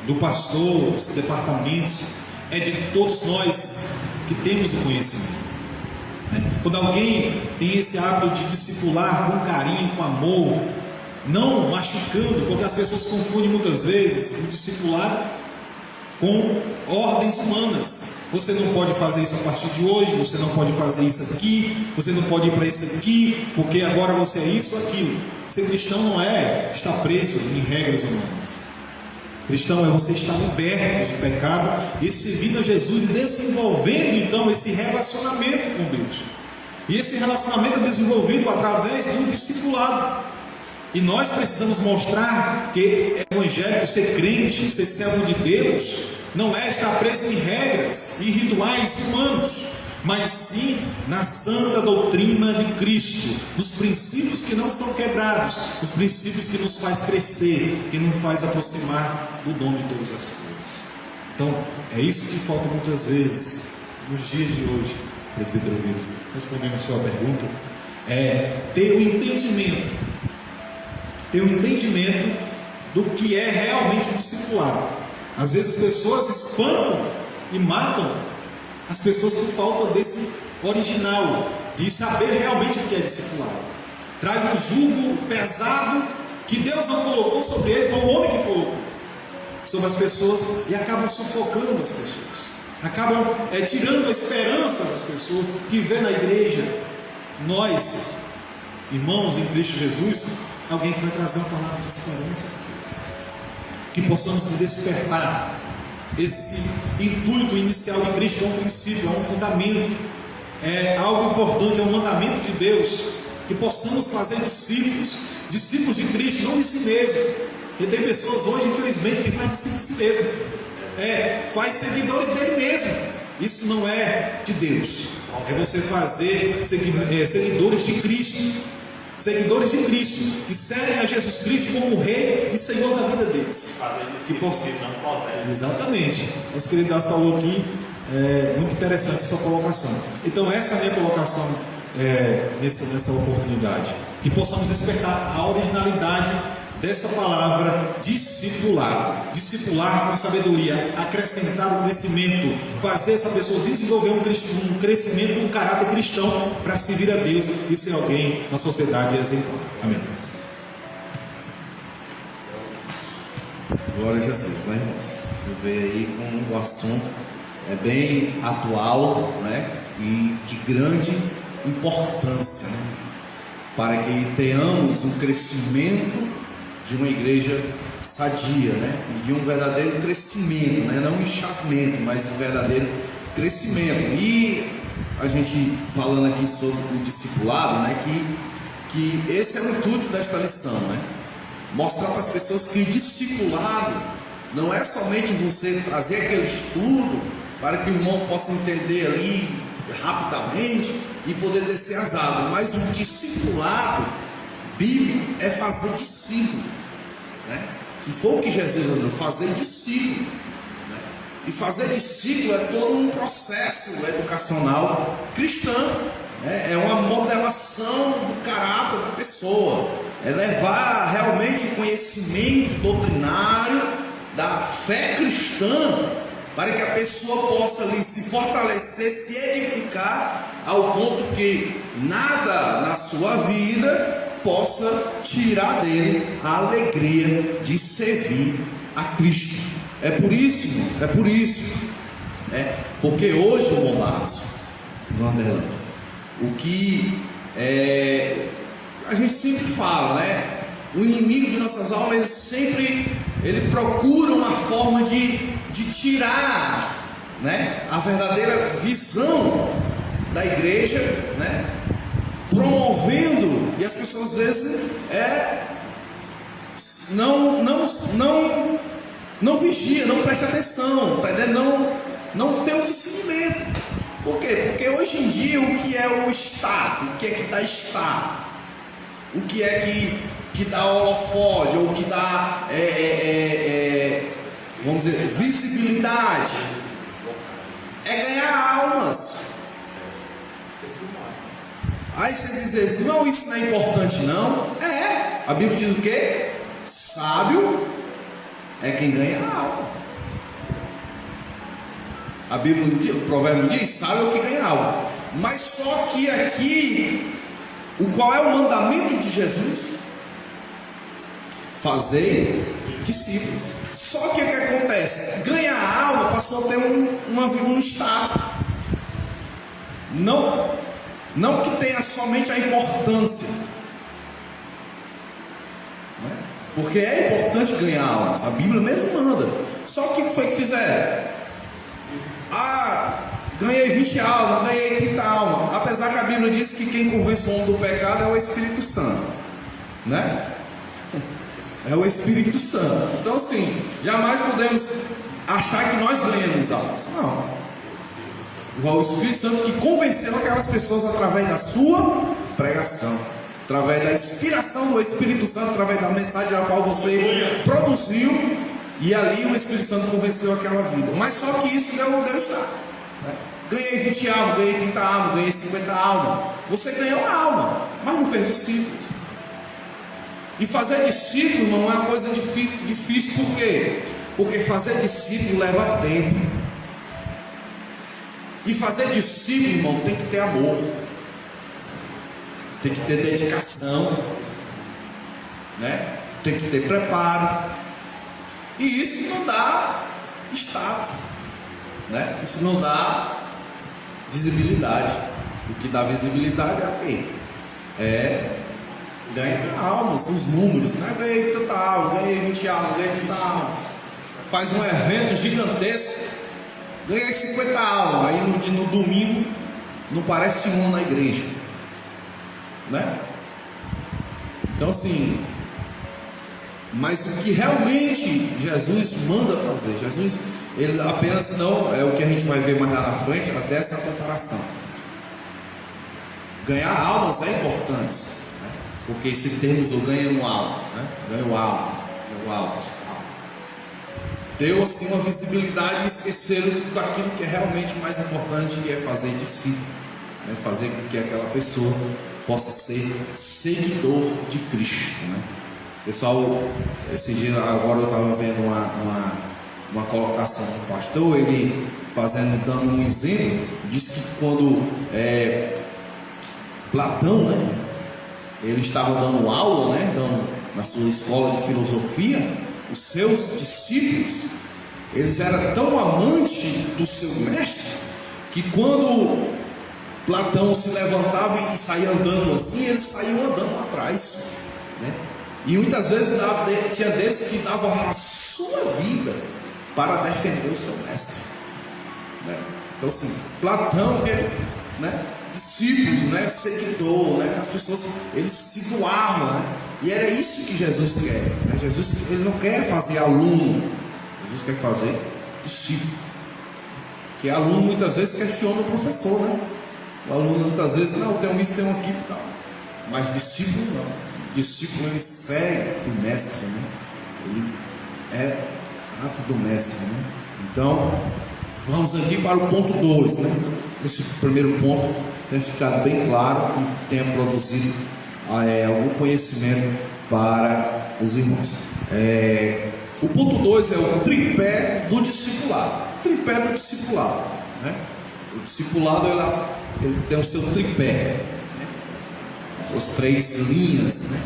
do pastor, dos departamentos, é de todos nós que temos o conhecimento. Quando alguém tem esse hábito de discipular com carinho, com amor, não machucando, porque as pessoas confundem muitas vezes o discipulado com ordens humanas. Você não pode fazer isso a partir de hoje, você não pode fazer isso aqui, você não pode ir para isso aqui, porque agora você é isso ou aquilo. Ser cristão não é estar preso em regras humanas. Cristão é você estar liberto de pecado e servindo a Jesus e desenvolvendo então esse relacionamento com Deus. E esse relacionamento é desenvolvido através do discipulado. E nós precisamos mostrar que é evangélico, ser crente, ser servo de Deus, não é estar preso em regras e rituais humanos, mas sim na santa doutrina de Cristo, nos princípios que não são quebrados, os princípios que nos faz crescer, que nos faz aproximar do dom de todas as coisas. Então, é isso que falta muitas vezes nos dias de hoje, presbítero Vitor, respondendo a sua pergunta, é ter o entendimento do que é realmente o discipulado. Às vezes as pessoas espancam e matam as pessoas por falta desse original, de saber realmente o que é discipulado. Traz um jugo pesado que Deus não colocou sobre ele, foi o homem que colocou sobre as pessoas, e acabam sufocando as pessoas, acabam tirando a esperança das pessoas que vê na igreja, nós, irmãos em Cristo Jesus, alguém que vai trazer uma palavra de esperança para eles, que possamos despertar esse intuito inicial de Cristo. É um princípio, é um fundamento, é algo importante, é um mandamento de Deus, que possamos fazer discípulos de Cristo, não de si mesmo. E tem pessoas hoje, infelizmente, que fazem discípulos de si mesmo, faz seguidores dele mesmo. Isso não é de Deus. É você fazer seguidores de Cristo, seguidores de Cristo, que servem a Jesus Cristo como Rei e Senhor da vida deles. Que possam. Exatamente. Nosso querido Darcio falou aqui, muito interessante a sua colocação. Então, essa é a minha colocação nessa oportunidade. Que possamos despertar a originalidade dessa palavra discipulado. Discipular com sabedoria, acrescentar o crescimento, fazer essa pessoa desenvolver um crescimento, um caráter cristão para servir a Deus e ser alguém na sociedade exemplar. Amém. Glória a Jesus, né, irmãos? Você vê aí como o assunto é bem atual, né? E de grande importância, né? Para que tenhamos um crescimento de uma igreja sadia, né? E de um verdadeiro crescimento, né? Não um inchaçamento, mas um verdadeiro crescimento. E a gente falando aqui sobre o discipulado, né? Que esse é o intuito desta lição, né? Mostrar para as pessoas que discipulado não é somente você trazer aquele estudo para que o irmão possa entender ali rapidamente e poder descer as águas, mas o discipulado bíblico é fazer discípulo, né? Que foi o que Jesus mandou, fazer discípulo, né? E fazer discípulo é todo um processo educacional cristão. É uma modelação do caráter da pessoa. É levar realmente o conhecimento doutrinário da fé cristã para que a pessoa possa ali se fortalecer, se edificar ao ponto que nada na sua vida possa tirar dele a alegria de servir a Cristo. É por isso, irmãos, é por isso. Porque hoje, irmão Marcos, Vanderlândia, o que a gente sempre fala, né? O inimigo de nossas almas, ele procura uma forma de tirar, né, a verdadeira visão da igreja, né? Promovendo, e as pessoas às vezes não vigia, não presta atenção, tá entendendo? Não tem um discernimento. Por quê? Porque hoje em dia o que é o status, o que é que dá status, o que é que dá holofote, ou que dá vamos dizer, visibilidade, é ganhar almas. Aí você diz, não, isso não é importante não. A Bíblia diz o quê? Sábio é quem ganha a alma. A Bíblia, o provérbio diz, sábio é o que ganha a alma. Mas só que aqui, qual é o mandamento de Jesus? Fazer discípulo. Só que o que acontece? Ganhar a alma passou a ter um status. Não que tenha somente a importância, né? Porque é importante ganhar almas, a Bíblia mesmo manda. Só que o que foi que fizeram? Ganhei 20 almas, ganhei 30 almas. Apesar que a Bíblia diz que quem convence o homem do pecado é o Espírito Santo, né? É o Espírito Santo. Então assim, jamais podemos achar que nós ganhamos almas. Não. O Espírito Santo que convenceu aquelas pessoas através da sua pregação, através da inspiração do Espírito Santo, através da mensagem a qual você produziu, e ali o Espírito Santo convenceu aquela vida. Mas só que isso não deu estar. Ganhei 20 almas, ganhei 30 almas, ganhei 50 almas. Você ganhou a alma, mas não fez discípulos. E fazer discípulo não é uma coisa difícil, por quê? Porque fazer discípulo leva tempo. E fazer discípulo, irmão, tem que ter amor, tem que ter dedicação, né? Tem que ter preparo. E isso não dá status, né? Isso não dá visibilidade. O que dá visibilidade é o quê? Ganhar almas, os números, né? Ganhei tanta alma, ganhei 20 almas, ganhei 30 almas. Faz um evento gigantesco, ganhei 50 almas, aí no domingo não parece um na igreja, né? Então assim, mas o que realmente Jesus manda fazer, Jesus, ele apenas não, é o que a gente vai ver mais lá na frente, até essa comparação. Ganhar almas é importante, né? Porque esse termo eu ganho almas, né? Ganho almas. Deu assim uma visibilidade e esqueceram daquilo que é realmente mais importante, que é fazer discípulo, né? Fazer com que aquela pessoa possa ser seguidor de Cristo, né? Pessoal, esse dia agora eu estava vendo uma colocação do pastor, ele dando um exemplo, diz que quando Platão, né, ele estava dando aula, né, na sua escola de filosofia, os seus discípulos, eles eram tão amantes do seu mestre, que quando Platão se levantava e saía andando assim, eles saíam andando atrás, né? E muitas vezes tinha deles que davam a sua vida para defender o seu mestre, né? Então assim, Platão, né, discípulos, né, seguidor, né, as pessoas, eles se doavam, né? E era isso que Jesus quer, né? Jesus, ele não quer fazer aluno, Jesus quer fazer discípulo. Que aluno muitas vezes questiona o professor, né? O aluno muitas vezes, não, tem isso, tem aquilo e tal. Mas discípulo não. Discípulo, ele segue o mestre, né? Ele é ato do mestre, né? Então, vamos aqui para o ponto 2, né? Esse primeiro ponto tem ficado bem claro e tenha produzido algum conhecimento para os irmãos. O ponto 2 é o tripé do discipulado. Tripé do discipulado, né? O discipulado ele tem o seu tripé, né? Suas 3 linhas, né?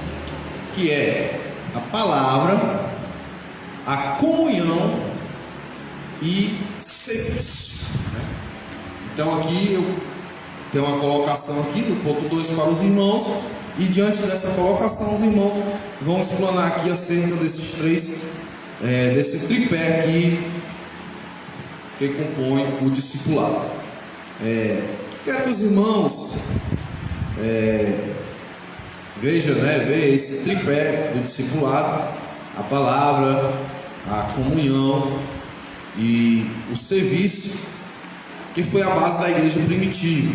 Que é a palavra, a comunhão e serviço, né? Então aqui eu tenho uma colocação aqui no ponto 2 para os irmãos, e diante dessa colocação os irmãos vão explanar aqui acerca desses 3, desse tripé aqui que compõe o discipulado. Quero que os irmãos vejam esse tripé do discipulado: a palavra, a comunhão e o serviço, que foi a base da igreja primitiva,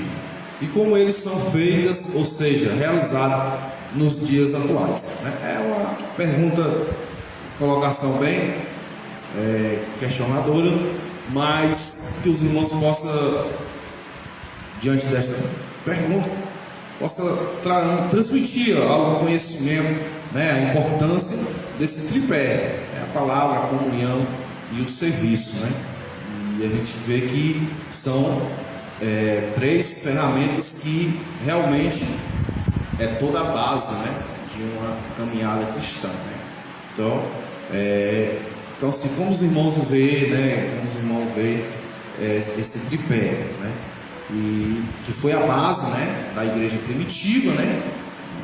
e como eles são feitas, ou seja, realizados nos dias atuais, né? É uma pergunta, colocação bem questionadora, mas que os irmãos possam, diante desta pergunta, possam transmitir algum conhecimento, né? A importância desse tripé, a palavra, a comunhão e o serviço, né? E a gente vê que são 3 ferramentas que realmente é toda a base, né, de uma caminhada cristã, né? Então assim, como os irmãos veem, esse tripé, né, e que foi a base, né, da igreja primitiva, né?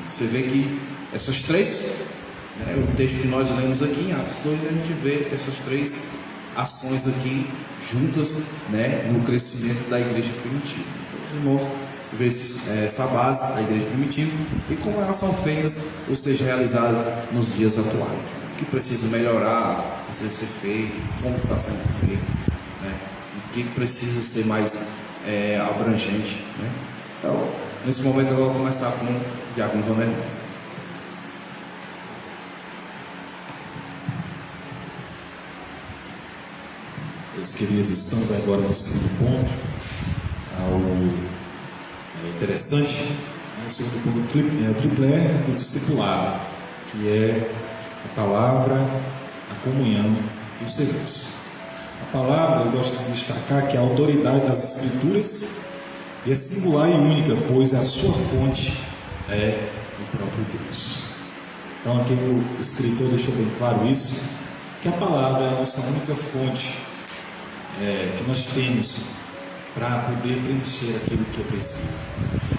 Você vê que essas 3, né, o texto que nós lemos aqui em Atos 2, a gente vê essas 3 ações aqui juntas, né, no crescimento da igreja primitiva. Então, os irmãos veem essa base da igreja primitiva e como elas são feitas, ou seja, realizadas nos dias atuais. O que precisa melhorar, o que precisa ser feito, como está sendo feito, né, o que precisa ser mais abrangente, né? Então, nesse momento eu vou começar com o Diácono Vanderlei. Meus queridos, estamos agora no segundo ponto, algo interessante, o segundo ponto triplé do discipulado, que é a palavra, a comunhão e o serviço. A palavra, eu gosto de destacar que a autoridade das Escrituras é singular e única, pois a sua fonte é o próprio Deus. Então aqui o escritor deixou bem claro isso, que a palavra é a nossa única fonte que nós temos para poder preencher aquilo que é preciso.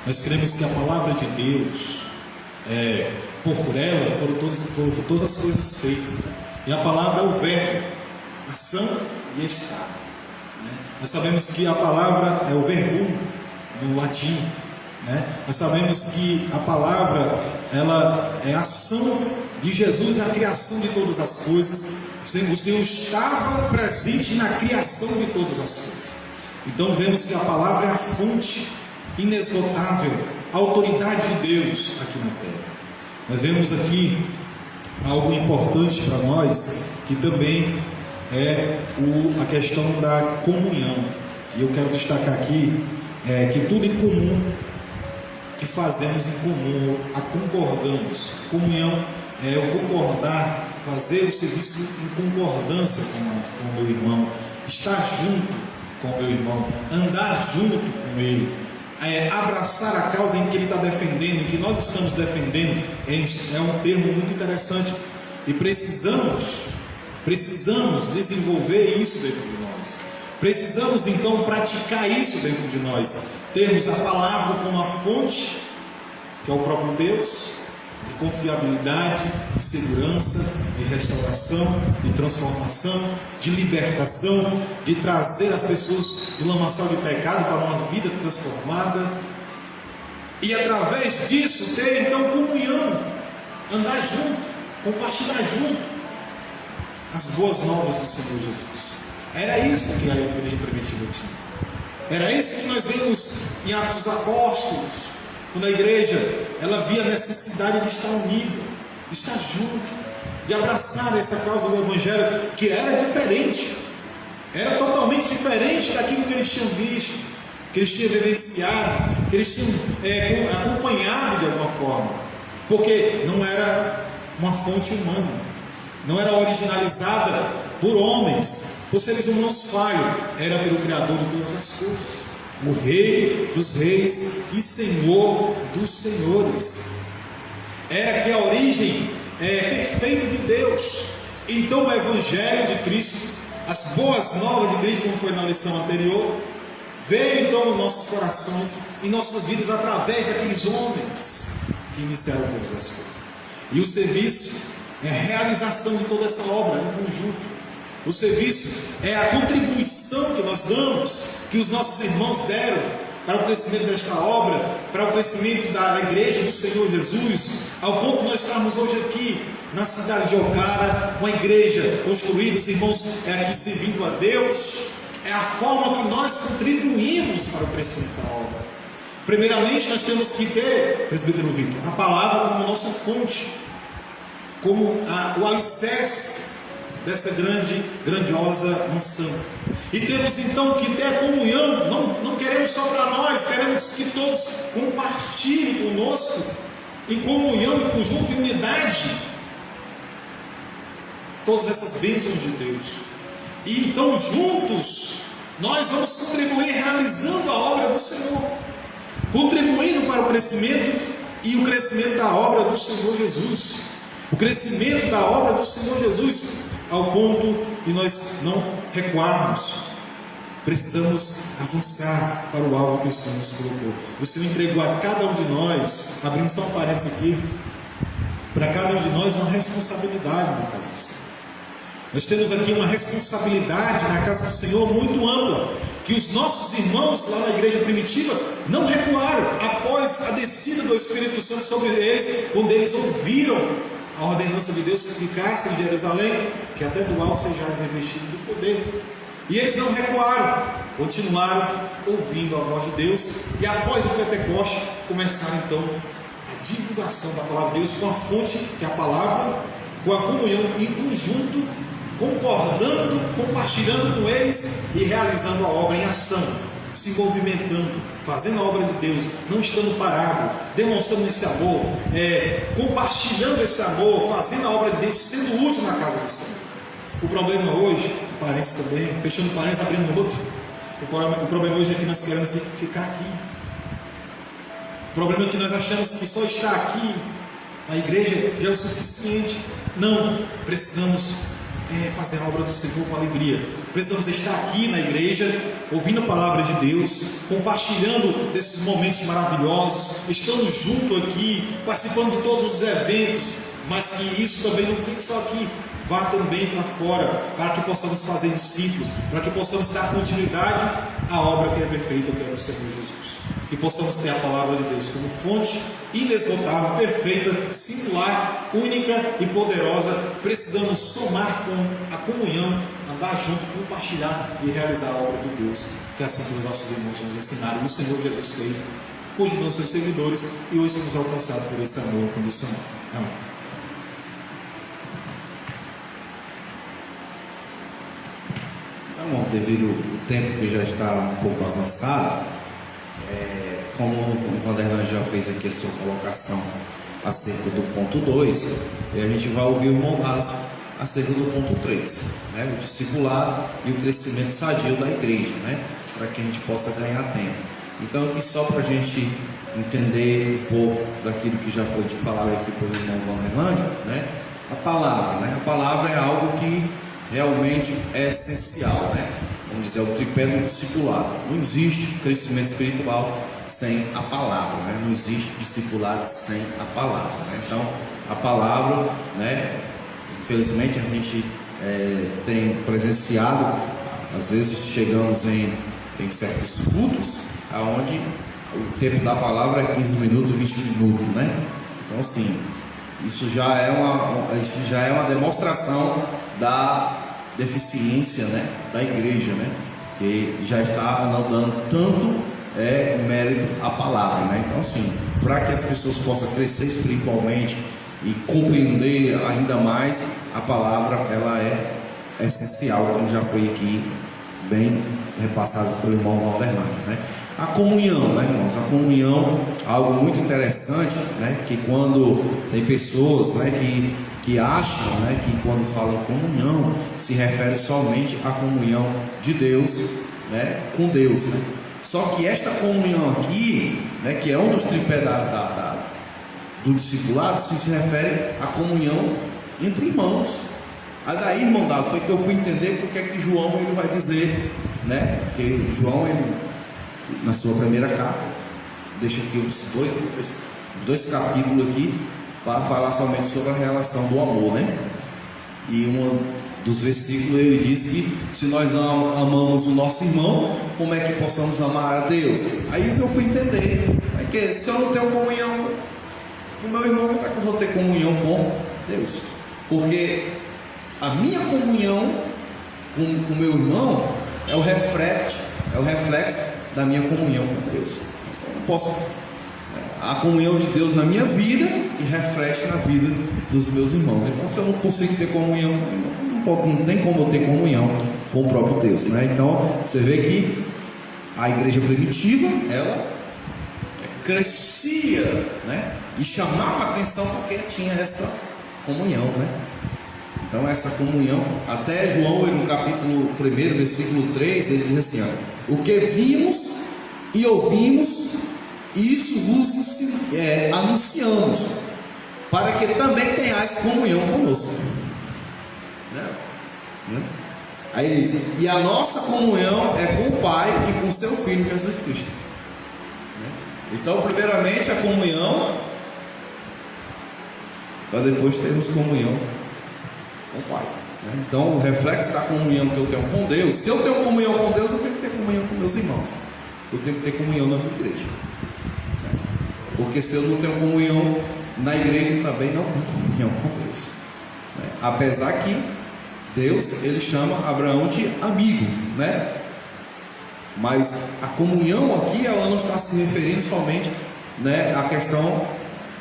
Nós cremos que a palavra de Deus, por ela foram todas as coisas feitas, né? E a palavra é o verbo, ação e estado, né? Nós sabemos que a palavra é o verbum no latim, né? Nós sabemos que a palavra ela é a ação de Jesus na criação de todas as coisas. O Senhor estava presente na criação de todas as coisas. Então vemos que a palavra é a fonte inesgotável, a autoridade de Deus aqui na terra. Nós vemos aqui algo importante para nós, que também é a questão da comunhão. E eu quero destacar aqui que tudo em comum que fazemos em comum, a concordamos. Comunhão é o concordar, fazer o serviço em concordância com o meu irmão, estar junto com o meu irmão, andar junto com ele, abraçar a causa em que ele está defendendo, em que nós estamos defendendo. É um termo muito interessante e precisamos desenvolver isso dentro de nós. Precisamos então praticar isso dentro de nós. Termos a palavra como a fonte, que é o próprio Deus, de confiabilidade, de segurança, de restauração, de transformação, de libertação, de trazer as pessoas do lamaçal de pecado para uma vida transformada, e através disso ter então comunhão, andar junto, compartilhar junto as boas novas do Senhor Jesus. Era isso que a igreja primitiva tinha. Era isso que nós vemos em Atos dos Apóstolos, quando a igreja ela via a necessidade de estar unida, de estar junto, de abraçar essa causa do Evangelho, que era diferente. era totalmente diferente daquilo que eles tinham visto, que eles tinham vivenciado, que eles tinham acompanhado de alguma forma, porque não era uma fonte humana, não era originalizada por homens, por seres humanos falhos, era pelo Criador de todas as coisas, o Rei dos reis e Senhor dos senhores. Era que a origem perfeita de Deus. Então o Evangelho de Cristo, as boas novas de Cristo, como foi na lição anterior, veio então aos nossos corações e nossas vidas através daqueles homens que iniciaram todas as coisas. E o serviço é a realização de toda essa obra em conjunto. O serviço é a contribuição que nós damos, que os nossos irmãos deram para o crescimento desta obra, para o crescimento da igreja do Senhor Jesus, ao ponto de nós estarmos hoje aqui na cidade de Ocara, uma igreja construída, os irmãos aqui servindo a Deus. É a forma que nós contribuímos para o crescimento da obra. Primeiramente, nós temos que ter, presbítero Vitor, a palavra como nossa fonte, como o alicerce dessa grandiosa mansão. E temos então que ter a comunhão, não queremos só para nós, queremos que todos compartilhem conosco, em comunhão, em conjunto, em unidade, todas essas bênçãos de Deus. E então juntos, nós vamos contribuir realizando a obra do Senhor, contribuindo para o crescimento e o crescimento da obra do Senhor Jesus, o crescimento da obra do Senhor Jesus, ao ponto de nós não recuarmos. Precisamos avançar para o alvo que o Senhor nos colocou. O Senhor entregou a cada um de nós, abrindo só um parênteses aqui, para cada um de nós uma responsabilidade na casa do Senhor. Nós temos aqui uma responsabilidade na casa do Senhor muito ampla, que os nossos irmãos lá na igreja primitiva não recuaram após a descida do Espírito Santo sobre eles, quando eles ouviram a ordenança de Deus que ficasse em Jerusalém, que até do alto sejais revestido do poder. E eles não recuaram, continuaram ouvindo a voz de Deus, e após o Pentecoste começaram então a divulgação da palavra de Deus com a fonte que é a palavra, com a comunhão em conjunto, concordando, compartilhando com eles e realizando a obra em ação, se movimentando, fazendo a obra de Deus, não estando parado, demonstrando esse amor, compartilhando esse amor, fazendo a obra de Deus, sendo útil na casa do Senhor. O problema hoje, parênteses também, fechando parênteses, abrindo outro, o problema hoje é que nós queremos ficar aqui. O problema é que nós achamos que só estar aqui na igreja já é o suficiente. Não, precisamos fazer a obra do Senhor com alegria. Precisamos estar aqui na igreja, ouvindo a palavra de Deus, compartilhando desses momentos maravilhosos, estando junto aqui, participando de todos os eventos, mas que isso também não fique só aqui, vá também para fora, para que possamos fazer discípulos, para que possamos dar continuidade à obra que é perfeita, que é do Senhor Jesus, que possamos ter a palavra de Deus como fonte inesgotável, perfeita, singular, única e poderosa. Precisamos somar com a comunhão, andar junto, compartilhar e realizar a obra de Deus, que assim como os nossos irmãos nos ensinaram, o Senhor Jesus fez, continuam seus seguidores, e hoje somos alcançados por esse amor condicional. Amém. Então, devido ao tempo que já está um pouco avançado, como o Vanderlan já fez aqui a sua colocação acerca do ponto 2, a gente vai ouvir o irmão Wallace acerca do ponto 3, o discipulado e o crescimento sadio da igreja, para que a gente possa ganhar tempo. Então, aqui só para a gente entender um pouco daquilo que já foi falado aqui pelo irmão Vanderlan, a palavra é algo que realmente é essencial, vamos dizer, é o tripé do discipulado. Não existe crescimento espiritual sem a palavra, não existe discipulado sem a palavra, Então, a palavra, infelizmente a gente tem presenciado, às vezes chegamos em certos cultos, onde o tempo da palavra é 15 minutos, 20 minutos, Então, assim, isso já é uma demonstração da deficiência, da igreja, que já está não dando tanto mérito à palavra, Então, assim, para que as pessoas possam crescer espiritualmente e compreender ainda mais a palavra, ela é essencial, como já foi aqui bem repassado pelo irmão Valdemar, né? A comunhão, né, irmãos? A comunhão, algo muito interessante, né? Que quando tem pessoas, né, que acham, né, que quando falam comunhão se refere somente à comunhão de Deus, né, com Deus, né? Só que esta comunhão aqui, né, que é um dos tripés do discipulado, se refere à comunhão entre irmãos. Aí daí, irmão Dado, foi que eu fui entender porque é que João ele vai dizer, né? Porque João, ele, na sua primeira carta, deixa aqui os dois capítulos aqui para falar somente sobre a relação do amor, né? E um dos versículos ele diz que se nós amamos o nosso irmão, como é que possamos amar a Deus? Aí eu fui entender, é que se eu não tenho comunhão com o meu irmão, como é que eu vou ter comunhão com Deus? Porque a minha comunhão com o meu irmão é o reflexo da minha comunhão com Deus. Eu não posso, a comunhão de Deus na minha vida e reflete na vida dos meus irmãos. Então, se eu não consigo ter comunhão, não tem como eu ter comunhão com o próprio Deus, né? Então, você vê que a igreja primitiva, ela crescia, né? E chamava a atenção porque tinha essa comunhão, né? Então essa comunhão, até João no capítulo 1, versículo 3, ele diz assim, ó, o que vimos e ouvimos, isso vos anunciamos, para que também tenhais comunhão conosco, né? Aí ele diz, e a nossa comunhão é com o Pai e com seu Filho Jesus Cristo, né? Então primeiramente a comunhão, para depois termos comunhão com o Pai, né? Então o reflexo da comunhão que eu tenho com Deus, se eu tenho comunhão com Deus, eu tenho que ter comunhão com meus irmãos, eu tenho que ter comunhão na minha igreja, né? Porque se eu não tenho comunhão na igreja, também não tenho comunhão com Deus, né? Apesar que Deus, ele chama Abraão de amigo, né? Mas a comunhão aqui, ela não está se referindo somente, né, à questão,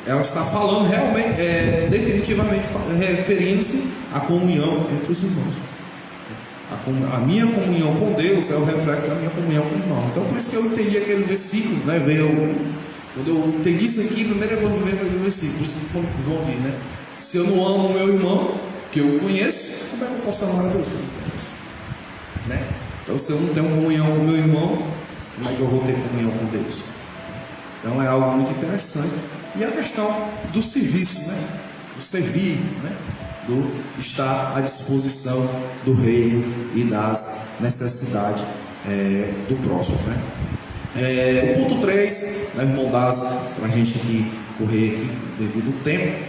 ela está falando realmente, definitivamente referindo-se à comunhão entre os irmãos. A minha comunhão com Deus é o reflexo da minha comunhão com o irmão. Então por isso que eu entendi aquele versículo, né? Quando eu entendi isso aqui, a primeira coisa que veio foi o versículo. Por isso que quando João diz, né? Se eu não amo o meu irmão, que eu conheço, como é que eu posso amar a Deus? Né? Então se eu não tenho comunhão com o meu irmão, como é que eu vou ter comunhão com Deus? Então é algo muito interessante. E a questão do serviço, né? Do servir, né? Do estar à disposição do reino e das necessidades do próximo, né? O ponto 3, né, irmão Dallas, para a gente aqui correr aqui devido ao tempo,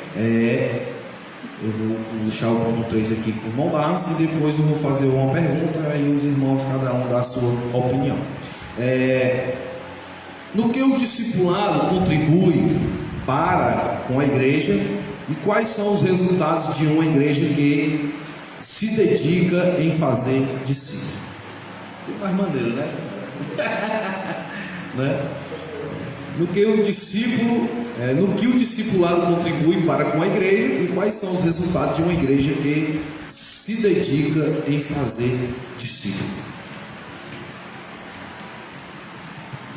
eu vou deixar o ponto 3 aqui com o irmão Dallas e depois eu vou fazer uma pergunta e os irmãos, cada um dá a sua opinião. No que o discipulado contribui para com a igreja e quais são os resultados de uma igreja que se dedica em fazer discípulo? Tem mais maneira, né? Né? No que o discipulado contribui para com a igreja e quais são os resultados de uma igreja que se dedica em fazer discípulo?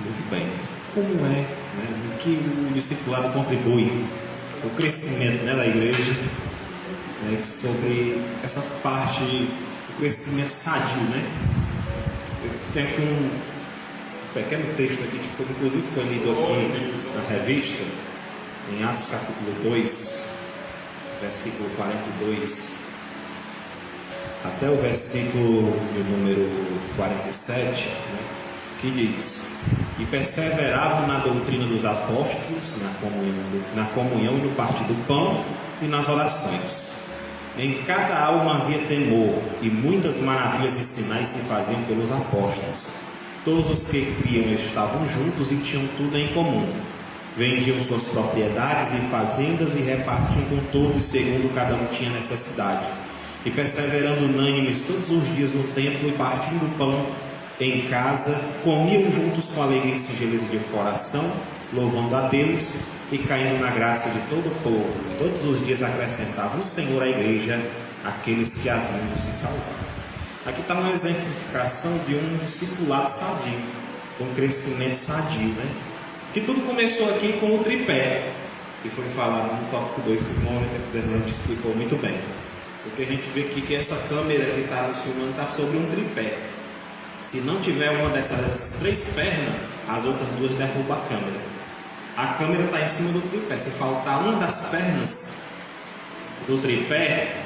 Muito bem. Como né, no que o discipulado contribui para o crescimento, né, da igreja, né, sobre essa parte do crescimento sadio, né? Eu tenho aqui um pequeno texto aqui que inclusive foi lido aqui na revista, em Atos capítulo 2, versículo 42 até o versículo de número 47, né, que diz: e perseveravam na doutrina dos apóstolos, na comunhão e no partir do pão e nas orações. Em cada alma havia temor, e muitas maravilhas e sinais se faziam pelos apóstolos. Todos os que criam estavam juntos e tinham tudo em comum. Vendiam suas propriedades e fazendas e repartiam com todos segundo cada um tinha necessidade. E perseverando unânimes todos os dias no templo e partindo o pão em casa, comiam juntos com alegria e singeleza de coração, louvando a Deus e caindo na graça de todo o povo. E todos os dias acrescentava o Senhor à igreja aqueles que haviam de se salvar. Aqui está uma exemplificação de um discipulado sadio, um crescimento sadio, né? Que tudo começou aqui com o tripé, que foi falado no tópico 2, que o irmão Derlande explicou muito bem. Porque a gente vê aqui que essa câmera que está nos filmando está sobre um tripé. Se não tiver uma dessas 3 pernas, as outras 2 derrubam a câmera. A câmera está em cima do tripé. Se faltar uma das pernas do tripé,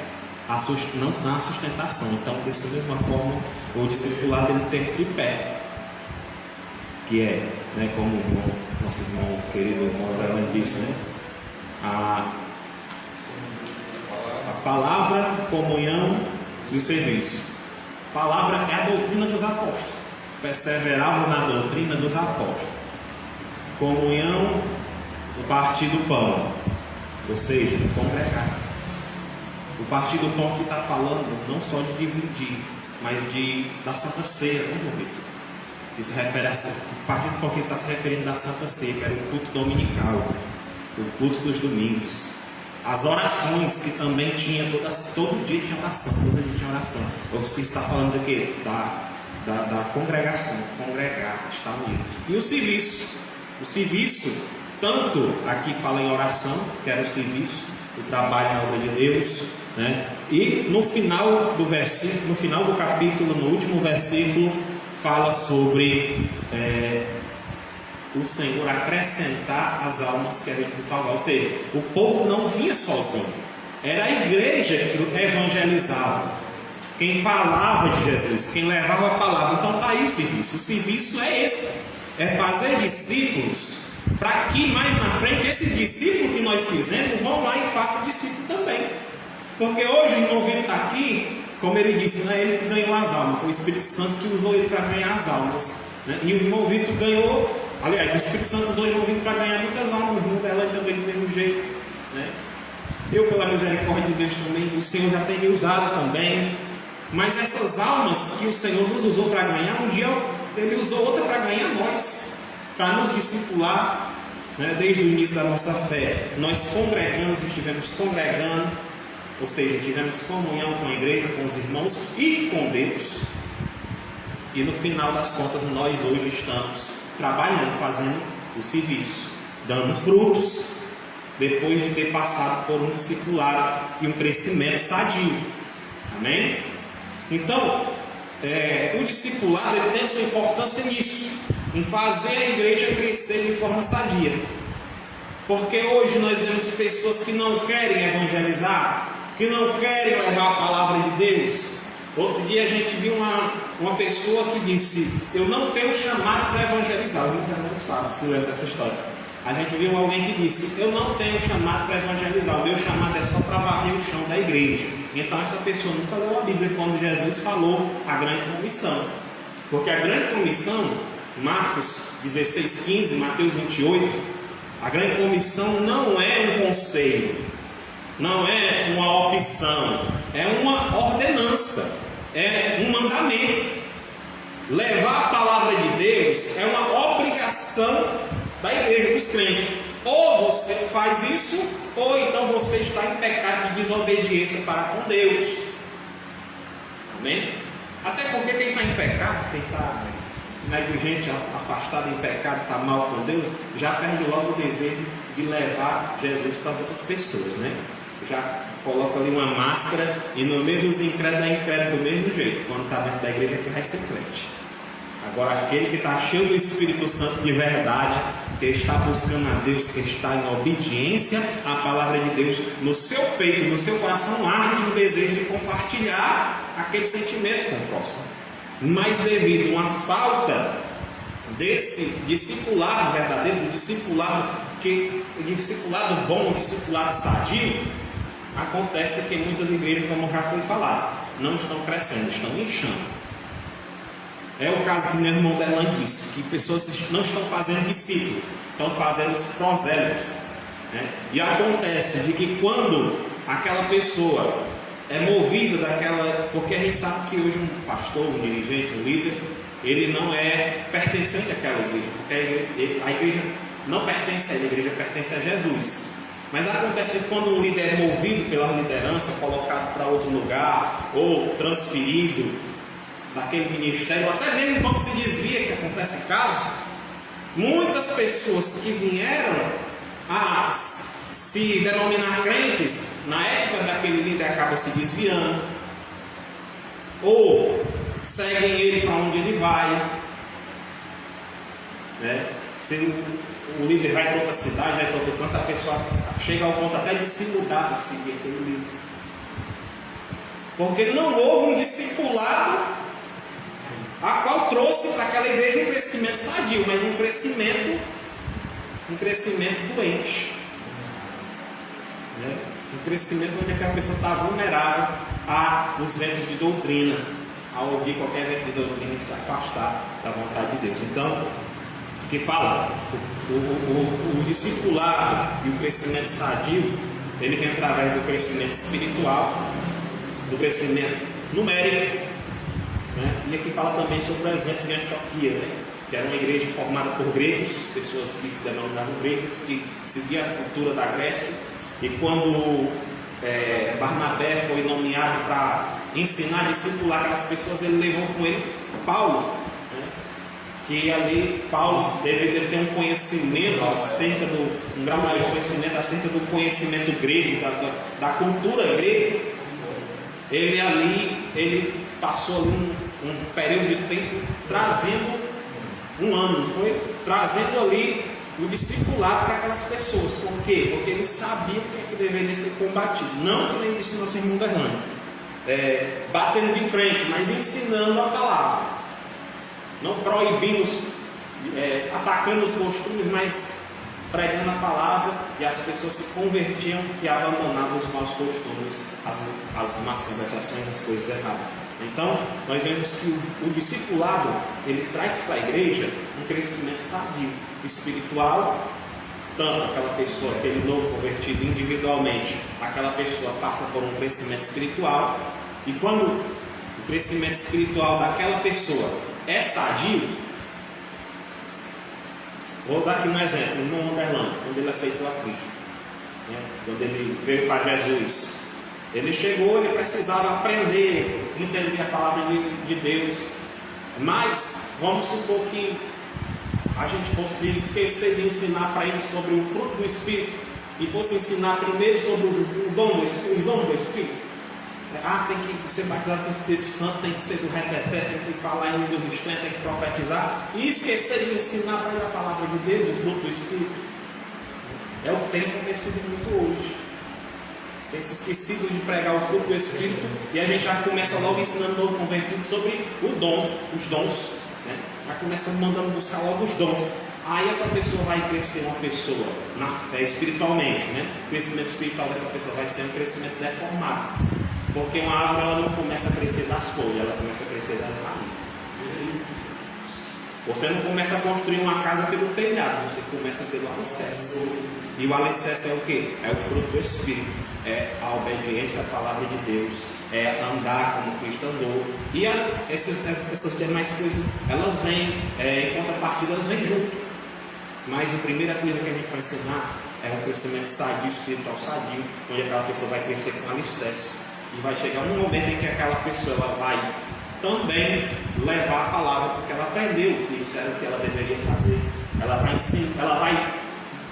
não dá sustentação. Então, dessa mesma forma, o discipulado ele tem um tripé, que é, né, como o nosso irmão querido irmão Aurélio disse, né, a palavra, comunhão e o serviço. Palavra é a doutrina dos apóstolos. Perseveravam na doutrina dos apóstolos. Comunhão, o partir do pão, ou seja, congregar. O partir do pão que está falando não só de dividir, mas da Santa Ceia, né, meu Vitor? Isso refere a o partir do pão que está se referindo da Santa Ceia, que era o culto dominical, o culto dos domingos. As orações, que também tinha todo dia tinha oração, todo dia tinha oração. Você está falando do quê? Da congregação, congregar, estar unido. E o serviço, tanto aqui fala em oração, que era o serviço, o trabalho na obra de Deus, né? E no final do versículo, no final do capítulo, no último versículo, fala sobre o Senhor acrescentar as almas que eram de se salvar. Ou seja, o povo não vinha sozinho, era a igreja que evangelizava, quem falava de Jesus, quem levava a palavra. Então está aí o serviço é esse, é fazer discípulos, para que mais na frente esses discípulos que nós fizemos vão lá e façam discípulos também. Porque hoje o irmão Vitor está aqui, como ele disse, não é ele que ganhou as almas, foi o Espírito Santo que usou ele para ganhar as almas, né? E o irmão Vitor ganhou, aliás, o Espírito Santo usou o irmão Vitor para ganhar muitas almas, o irmão dela também do mesmo jeito, né? Eu, pela misericórdia de Deus também, o Senhor já tem me usado também. Mas essas almas que o Senhor nos usou para ganhar, um dia Ele usou outra para ganhar nós, para nos discipular, né? Desde o início da nossa fé, nós estivemos congregando, ou seja, tivemos comunhão com a igreja, com os irmãos e com Deus. E no final das contas, nós hoje estamos trabalhando, fazendo o serviço, dando frutos, depois de ter passado por um discipulado e um crescimento sadio. Amém? Então, o discipulado ele tem a sua importância nisso, em fazer a igreja crescer de forma sadia. Porque hoje nós vemos pessoas que não querem evangelizar, que não querem levar a palavra de Deus. Outro dia a gente viu uma pessoa que disse: eu não tenho chamado para evangelizar. O mundo não sabe, se lembra dessa história. A gente viu alguém que disse: eu não tenho chamado para evangelizar, o meu chamado é só para varrer o chão da igreja. Então essa pessoa nunca leu a Bíblia quando Jesus falou a grande comissão. Porque a grande comissão, Marcos 16:15, Mateus 28, a grande comissão não é um conselho, não é uma opção, é uma ordenança, é um mandamento. Levar a palavra de Deus é uma obrigação da igreja, dos crentes. Ou você faz isso, ou então você está em pecado de desobediência para com Deus. Amém? Até porque quem está em pecado, quem está negligente, afastado em pecado, está mal com Deus, já perde logo o desejo de levar Jesus para as outras pessoas, né? Já coloca ali uma máscara, e no meio dos incrédulos é incrédulo do mesmo jeito. Quando está dentro da igreja, que vai ser crente. Agora, aquele que está cheio do Espírito Santo de verdade, que está buscando a Deus, que está em obediência à palavra de Deus, no seu peito, no seu coração, arde o desejo de compartilhar aquele sentimento com o próximo. Mas devido a uma falta desse discipulado verdadeiro, um discipulado bom, um discipulado sadio, acontece que muitas igrejas, como já foi falado, não estão crescendo, estão inchando. É o caso que o meu irmão Derlan disse, que pessoas não estão fazendo discípulos, estão fazendo os prosélitos, né? E acontece de que quando aquela pessoa é movida daquela, porque a gente sabe que hoje um pastor, um dirigente, um líder, ele não é pertencente àquela igreja, porque a igreja não pertence a ele, a igreja pertence a Jesus. Mas acontece que quando um líder é movido pela liderança, colocado para outro lugar, ou transferido, daquele ministério, ou até mesmo quando se desvia, que acontece casos, muitas pessoas que vieram a se denominar crentes, na época daquele líder acabam se desviando, ou seguem ele para onde ele vai, né? Se o líder vai para outra cidade, vai para outro canto, a pessoa chega ao ponto até de se mudar para seguir aquele líder, porque não houve um discipulado a qual trouxe para aquela igreja um crescimento sadio, mas um crescimento doente, né? Um crescimento onde aquela pessoa está vulnerável aos ventos de doutrina, a ouvir qualquer vento de doutrina e se afastar da vontade de Deus. Então, o que fala? O discipulado e o crescimento sadio, ele vem através do crescimento espiritual, do crescimento numérico, né? E aqui fala também sobre o exemplo de Antioquia, né? Que era uma igreja formada por gregos, pessoas que se denominavam gregas, que seguiam a cultura da Grécia. E quando Barnabé foi nomeado para ensinar, discipular aquelas pessoas, ele levou com ele Paulo, né? Que ali Paulo deveria ter um conhecimento acerca um grau maior de conhecimento acerca do conhecimento grego, da cultura grega. Ele passou ali um período de tempo trazendo, um ano, não foi? Trazendo ali o discipulado para aquelas pessoas. Por quê? Porque ele sabia o que deveria ser combatido. Não que nem disse o nosso irmão Berlândia, batendo de frente, mas ensinando a palavra, não proibindo, atacando os costumes, mas pregando a palavra, e as pessoas se convertiam e abandonavam os maus costumes, as más conversações, as coisas erradas. Então, nós vemos que o discipulado, ele traz para a igreja um crescimento sadio, espiritual, tanto aquela pessoa, aquele novo convertido individualmente, aquela pessoa passa por um crescimento espiritual, e quando o crescimento espiritual daquela pessoa é sadio, vou dar aqui um exemplo, o irmão Anderlando, quando ele aceitou a Cristo, né? Quando ele veio para Jesus, ele chegou, ele precisava aprender, entender a palavra de Deus, mas vamos supor que a gente fosse esquecer de ensinar para ele sobre o fruto do Espírito, e fosse ensinar primeiro sobre os dons do Espírito. Tem que ser batizado com o Espírito Santo, tem que ser do reteté, tem que falar em línguas estranhas, tem que profetizar, e esquecer de ensinar para ele a palavra de Deus, o fruto do Espírito. É o que tem acontecido muito hoje. Tem se esquecido de pregar o fruto do Espírito, e a gente já começa logo ensinando o novo convertido sobre os dons, né? Já começa mandando buscar logo os dons. Aí essa pessoa vai crescer uma pessoa espiritualmente, né? O crescimento espiritual dessa pessoa vai ser um crescimento deformado. Porque uma árvore, ela não começa a crescer das folhas, ela começa a crescer das raízes. Você não começa a construir uma casa pelo telhado, você começa pelo alicerce. E o alicerce é o que? É o fruto do Espírito, é a obediência à palavra de Deus, é andar como Cristo andou. E essas demais coisas, elas vêm, em contrapartida, elas vêm junto. Mas a primeira coisa que a gente vai ensinar é um crescimento sadio, espiritual sadio, onde aquela pessoa vai crescer com alicerce. E vai chegar um momento em que aquela pessoa, ela vai também levar a palavra, porque ela aprendeu que isso era o que ela deveria fazer. Ela vai ensinar, ela vai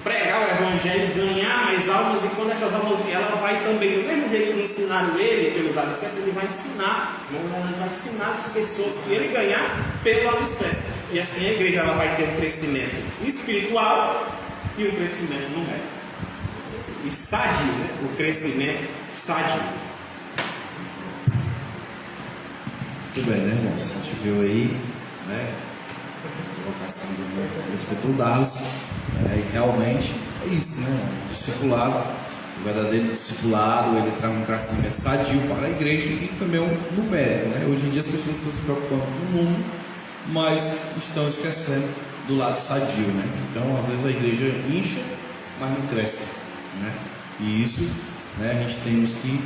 pregar o Evangelho, ganhar mais almas, e quando essas almas vierem, ela vai também, do mesmo jeito que ensinaram ele pelos alicerces, ele vai ensinar, ele vai ensinar as pessoas que ele ganhar pelo alicerce. E assim a igreja, ela vai ter um crescimento espiritual e um crescimento numérico. E sadio, né? O crescimento sadio. Muito bem, né, irmãos? A gente viu aí, né, a colocação do respeito do Dallas, né, e realmente é isso, né? O discipulado, o verdadeiro discipulado, ele traz um crescimento sadio para a igreja e também um numérico, né? Hoje em dia as pessoas estão se preocupando com o mundo, mas estão esquecendo do lado sadio, né? Então, às vezes a igreja incha, mas não cresce, né? E isso, né, a gente temos que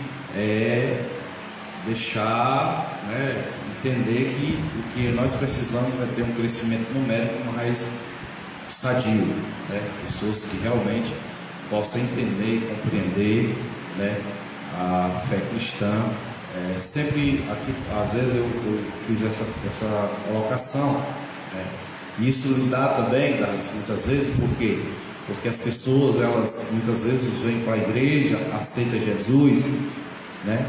deixar, né, entender que o que nós precisamos é ter um crescimento numérico mais sadio, né? Pessoas que realmente possam entender e compreender, né, a fé cristã, sempre, aqui, às vezes eu fiz essa colocação, né? Isso dá também, muitas vezes, por quê? Porque as pessoas, elas muitas vezes vêm para a igreja, aceitam Jesus, né?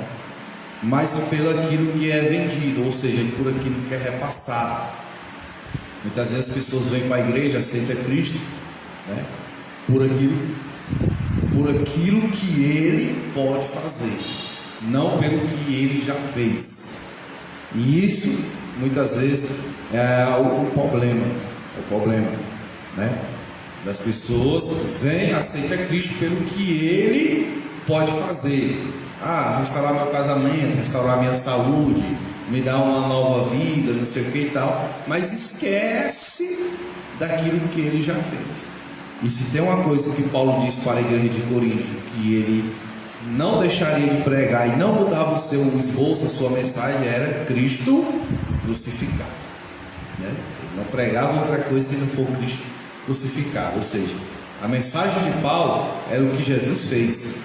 Mas pelo aquilo que é vendido, ou seja, por aquilo que é repassado. Muitas vezes as pessoas vêm para a igreja, aceitam Cristo, né? Por aquilo que Ele pode fazer, não pelo que Ele já fez. E isso muitas vezes é o problema, né? Das pessoas vêm, aceitam Cristo pelo que Ele pode fazer. Restaurar meu casamento, restaurar minha saúde, me dar uma nova vida, não sei o que e tal, mas esquece daquilo que Ele já fez. E se tem uma coisa que Paulo disse para a igreja de Corinto, que ele não deixaria de pregar e não mudava o seu esboço, a sua mensagem, era Cristo crucificado, né? Ele não pregava outra coisa se não for Cristo crucificado. Ou seja, a mensagem de Paulo era o que Jesus fez,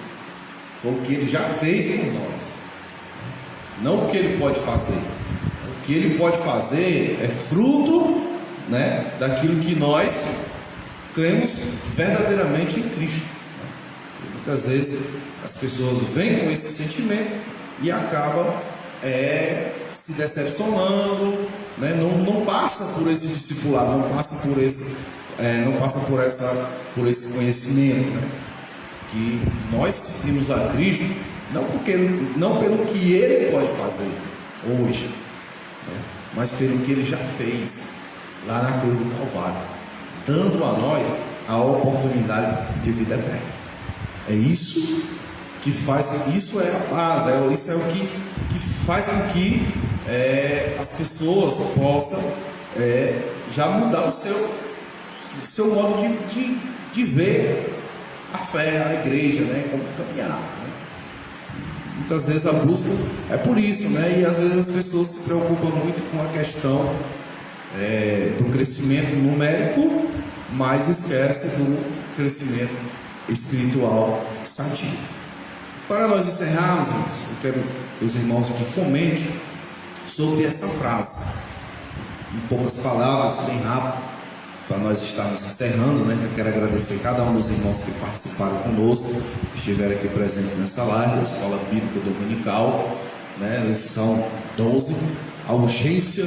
foi o que Ele já fez por nós, não o que Ele pode fazer. O que Ele pode fazer é fruto, né, daquilo que nós cremos verdadeiramente em Cristo. E muitas vezes as pessoas vêm com esse sentimento e acabam se decepcionando, né? Não passa por esse discipulado, não passa por esse conhecimento, né? Que nós seguimos a Cristo não pelo que Ele pode fazer hoje, né? Mas pelo que Ele já fez lá na cruz do Calvário, dando a nós a oportunidade de vida eterna. É isso que faz, isso é a base, isso é o que faz com que as pessoas possam já mudar o seu modo de ver a fé, a igreja, né, como caminhar, né? Muitas vezes a busca é por isso, né? E às vezes as pessoas se preocupam muito com a questão do crescimento numérico, mas esquece do crescimento espiritual sadio. Para nós encerrarmos, irmãos, eu quero que os irmãos aqui comentem sobre essa frase, em poucas palavras, bem rápido, para nós estarmos encerrando, né? Então quero agradecer a cada um dos irmãos que participaram conosco, que estiveram aqui presentes nessa live, da Escola Bíblica Dominical, né? Lição 12, a urgência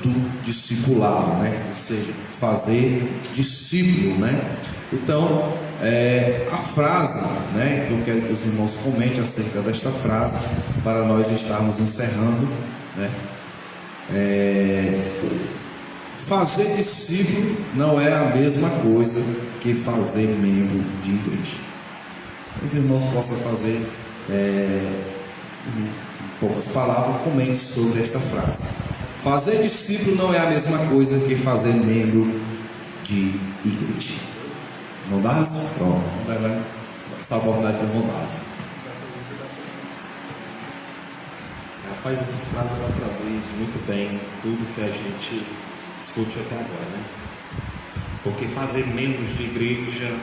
do discipulado, né? Ou seja, fazer discípulo, né? Então, a frase, né? Eu quero que os irmãos comentem acerca desta frase, para nós estarmos encerrando, né? Fazer discípulo não é a mesma coisa que fazer membro de igreja. Os irmãos possam fazer, em poucas palavras, comente sobre esta frase. Fazer discípulo não é a mesma coisa que fazer membro de igreja. Não dá isso? Pronto, essa vontade para mudar-se. Rapaz, essa frase ela traduz muito bem tudo que a gente discute até agora, né? Porque fazer membros de igreja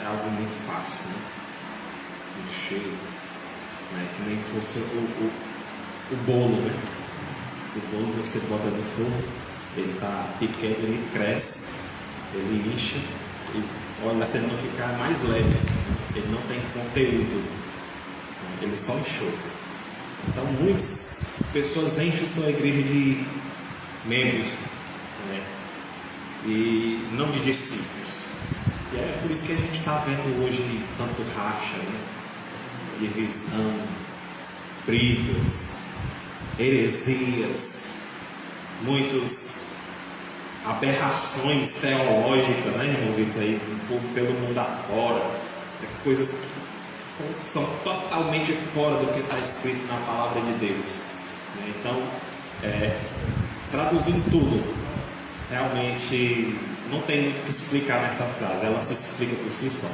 é algo muito fácil, né? Encher, né? Que nem fosse o bolo, né? O bolo você bota no forno, ele está pequeno, ele cresce, ele incha, e olha, se ele não ficar mais leve, né? Ele não tem conteúdo, né? Ele só inchou. Então muitas pessoas enchem sua igreja de membros, né? E não de discípulos. E é por isso que a gente está vendo hoje tanto racha, né? Divisão, brigas, heresias, muitas aberrações teológicas, né, envolvidas aí pelo mundo afora, coisas que são totalmente fora do que está escrito na palavra de Deus. Então, traduzindo tudo, realmente não tem muito o que explicar nessa frase, ela se explica por si só.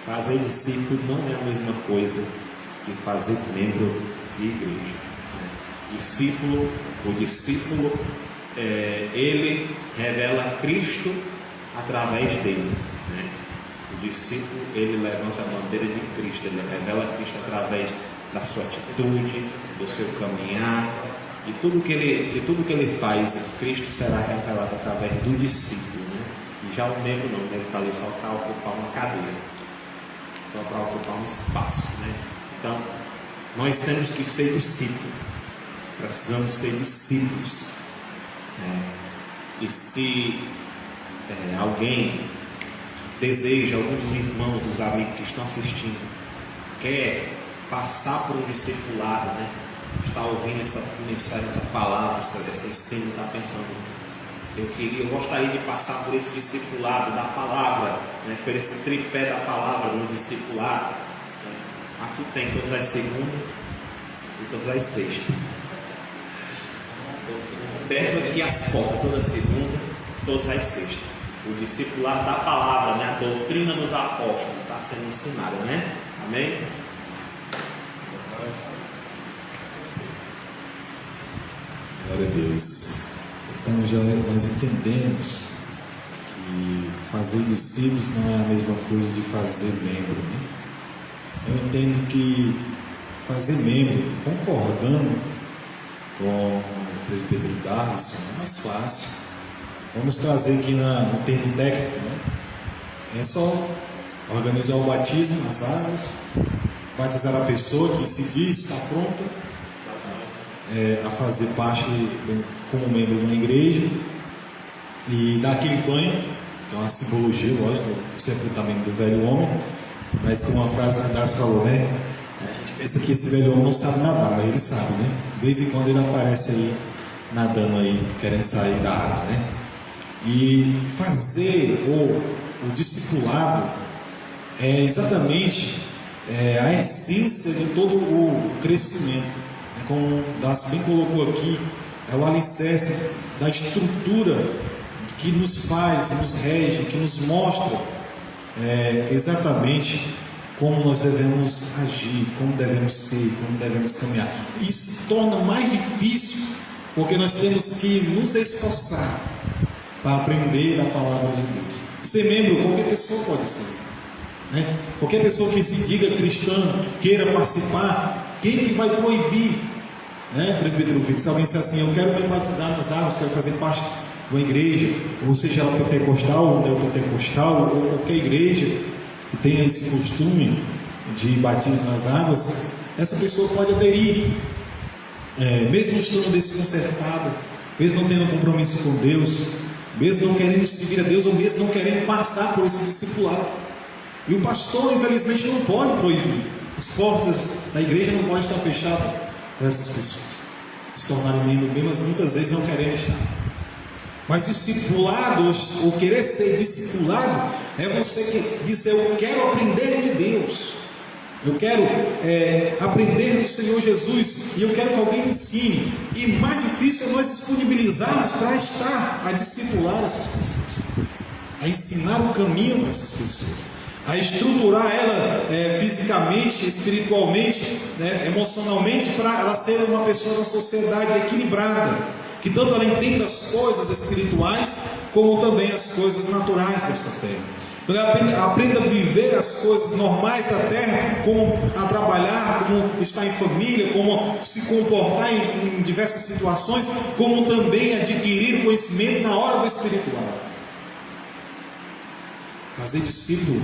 Fazer discípulo não é a mesma coisa que fazer membro de igreja. O discípulo, ele revela Cristo através dele, né? O discípulo, ele levanta a bandeira de Cristo, ele revela Cristo através da sua atitude, do seu caminhar, de tudo que ele faz. Cristo será revelado através do discípulo, né? E já o membro não, o membro está ali só para ocupar uma cadeira, só para ocupar um espaço, né? Então, nós temos que ser discípulos, precisamos ser discípulos. E se alguém deseja, algum dos irmãos, dos amigos que estão assistindo, quer passar por um discipulado, né? Está ouvindo essa mensagem, essa palavra, esse ensino, está pensando, eu gostaria de passar por esse discipulado da palavra, né? Por esse tripé da palavra no discipulado, né? Aqui tem todas as segundas e todas as sextas. Aberto aqui as portas, toda segunda, todas as sextas. O discipulado da palavra, né? A doutrina dos apóstolos está sendo ensinada, né? Amém? Glória a Deus. Então nós entendemos que fazer discípulos não é a mesma coisa de fazer membro, né? Eu entendo que fazer membro, concordando com o presbítero Darlison, é mais fácil. Vamos trazer aqui no termo técnico, né? É só organizar o batismo nas águas, batizar a pessoa que se diz está pronta a fazer parte como membro de uma igreja, e dar aquele banho, que é uma simbologia, lógico, do sepultamento do velho homem, mas com uma frase que o Darcy falou, né? A gente pensa que esse velho homem não sabe nadar, mas ele sabe, né? De vez em quando ele aparece aí, nadando aí, querendo sair da água, né? E fazer o discipulado é exatamente a essência de todo o crescimento. Como o Darcy bem colocou aqui, é o alicerce da estrutura que nos faz, nos rege, que nos mostra exatamente como nós devemos agir, como devemos ser, como devemos caminhar. E se torna mais difícil porque nós temos que nos esforçar para aprender da palavra de Deus. Ser membro, qualquer pessoa pode ser, né? Qualquer pessoa que se diga cristã, que queira participar, quem que vai proibir, né, presbítero Fico? Se alguém disser assim, eu quero me batizar nas águas, quero fazer parte de uma igreja, ou seja ela pentecostal ou neopentecostal, ou qualquer igreja que tenha esse costume de batismo nas águas, essa pessoa pode aderir, mesmo estando desconcertada, mesmo não tendo compromisso com Deus, mesmo não querendo seguir a Deus, ou mesmo não querendo passar por esse discipulado. E o pastor, infelizmente, não pode proibir. As portas da igreja não podem estar fechadas para essas pessoas se tornarem membros, mas muitas vezes não querem estar. Mas discipulados, ou querer ser discipulado, é você que dizer, eu quero aprender de Deus, eu quero aprender do Senhor Jesus, e eu quero que alguém me ensine. E mais difícil é nós disponibilizarmos para estar a discipular essas pessoas, a ensinar o caminho para essas pessoas, a estruturar ela fisicamente, espiritualmente, né, emocionalmente, para ela ser uma pessoa da sociedade equilibrada, que tanto ela entenda as coisas espirituais como também as coisas naturais desta terra. Quando ela aprenda a viver as coisas normais da terra, como a trabalhar, como estar em família, como se comportar em diversas situações, como também adquirir conhecimento na hora do espiritual. Fazer discípulo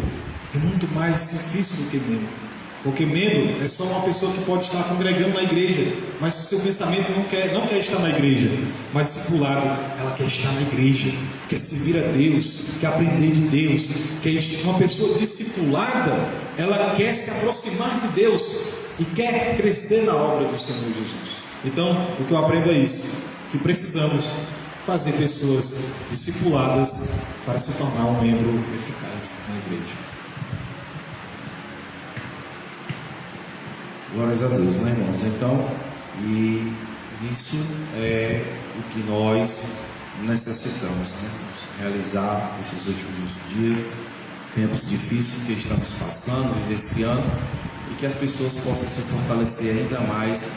é muito mais difícil do que membro, porque membro é só uma pessoa que pode estar congregando na igreja, mas o seu pensamento não quer estar na igreja. Mas discipulado, ela quer estar na igreja, quer servir a Deus, quer aprender de Deus, uma pessoa discipulada, ela quer se aproximar de Deus e quer crescer na obra do Senhor Jesus. Então, o que eu aprendo é isso, que precisamos fazer pessoas discipuladas para se tornar um membro eficaz na igreja. Glórias a Deus, né, irmãos? Então, e isso é o que nós necessitamos, né? Realizar esses últimos dias, tempos difíceis que estamos passando, vivenciando, e que as pessoas possam se fortalecer ainda mais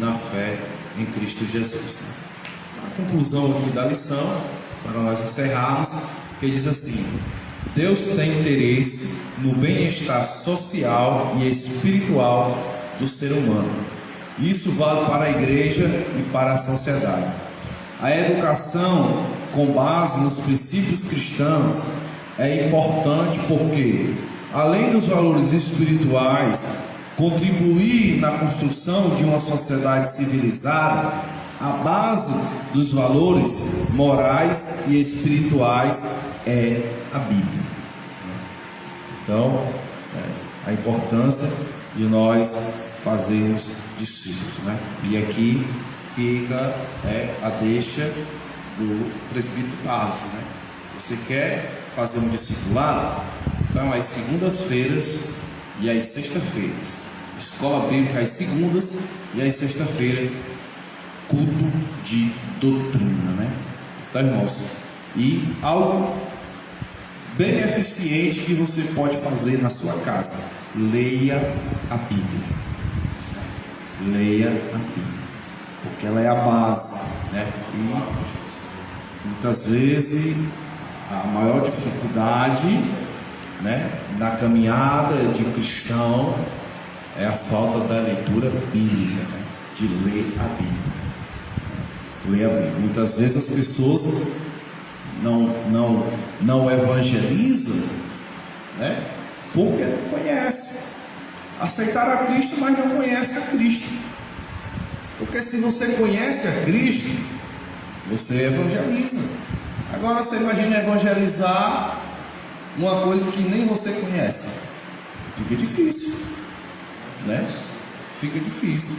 na fé em Cristo Jesus, né? A conclusão aqui da lição, para nós encerrarmos, que diz assim: Deus tem interesse no bem-estar social e espiritual do ser humano. Isso vale para a igreja e para a sociedade. A educação com base nos princípios cristãos é importante porque, além dos valores espirituais, contribuir na construção de uma sociedade civilizada, a base dos valores morais e espirituais é a Bíblia. Então, a importância de nós fazermos discípulos, né? E aqui fica a deixa do presbítero Carlos, né? Você quer fazer um discipulado? Então, às segundas-feiras e às sextas-feiras, escola bíblica às segundas e às sexta-feiras, culto de doutrina, né? Então, irmãos, e algo bem eficiente que você pode fazer na sua casa: leia a Bíblia. Leia a Bíblia, porque ela é a base, né? E muitas vezes a maior dificuldade, né, na caminhada de um cristão é a falta da leitura bíblica, né? De ler a Bíblia. Ler a Bíblia. Muitas vezes as pessoas não evangelizam, né? Porque não conhecem. Aceitaram a Cristo, mas não conhecem a Cristo. Porque se você conhece a Cristo, você evangeliza. Agora você imagina evangelizar uma coisa que nem você conhece. Fica difícil, né? Fica difícil.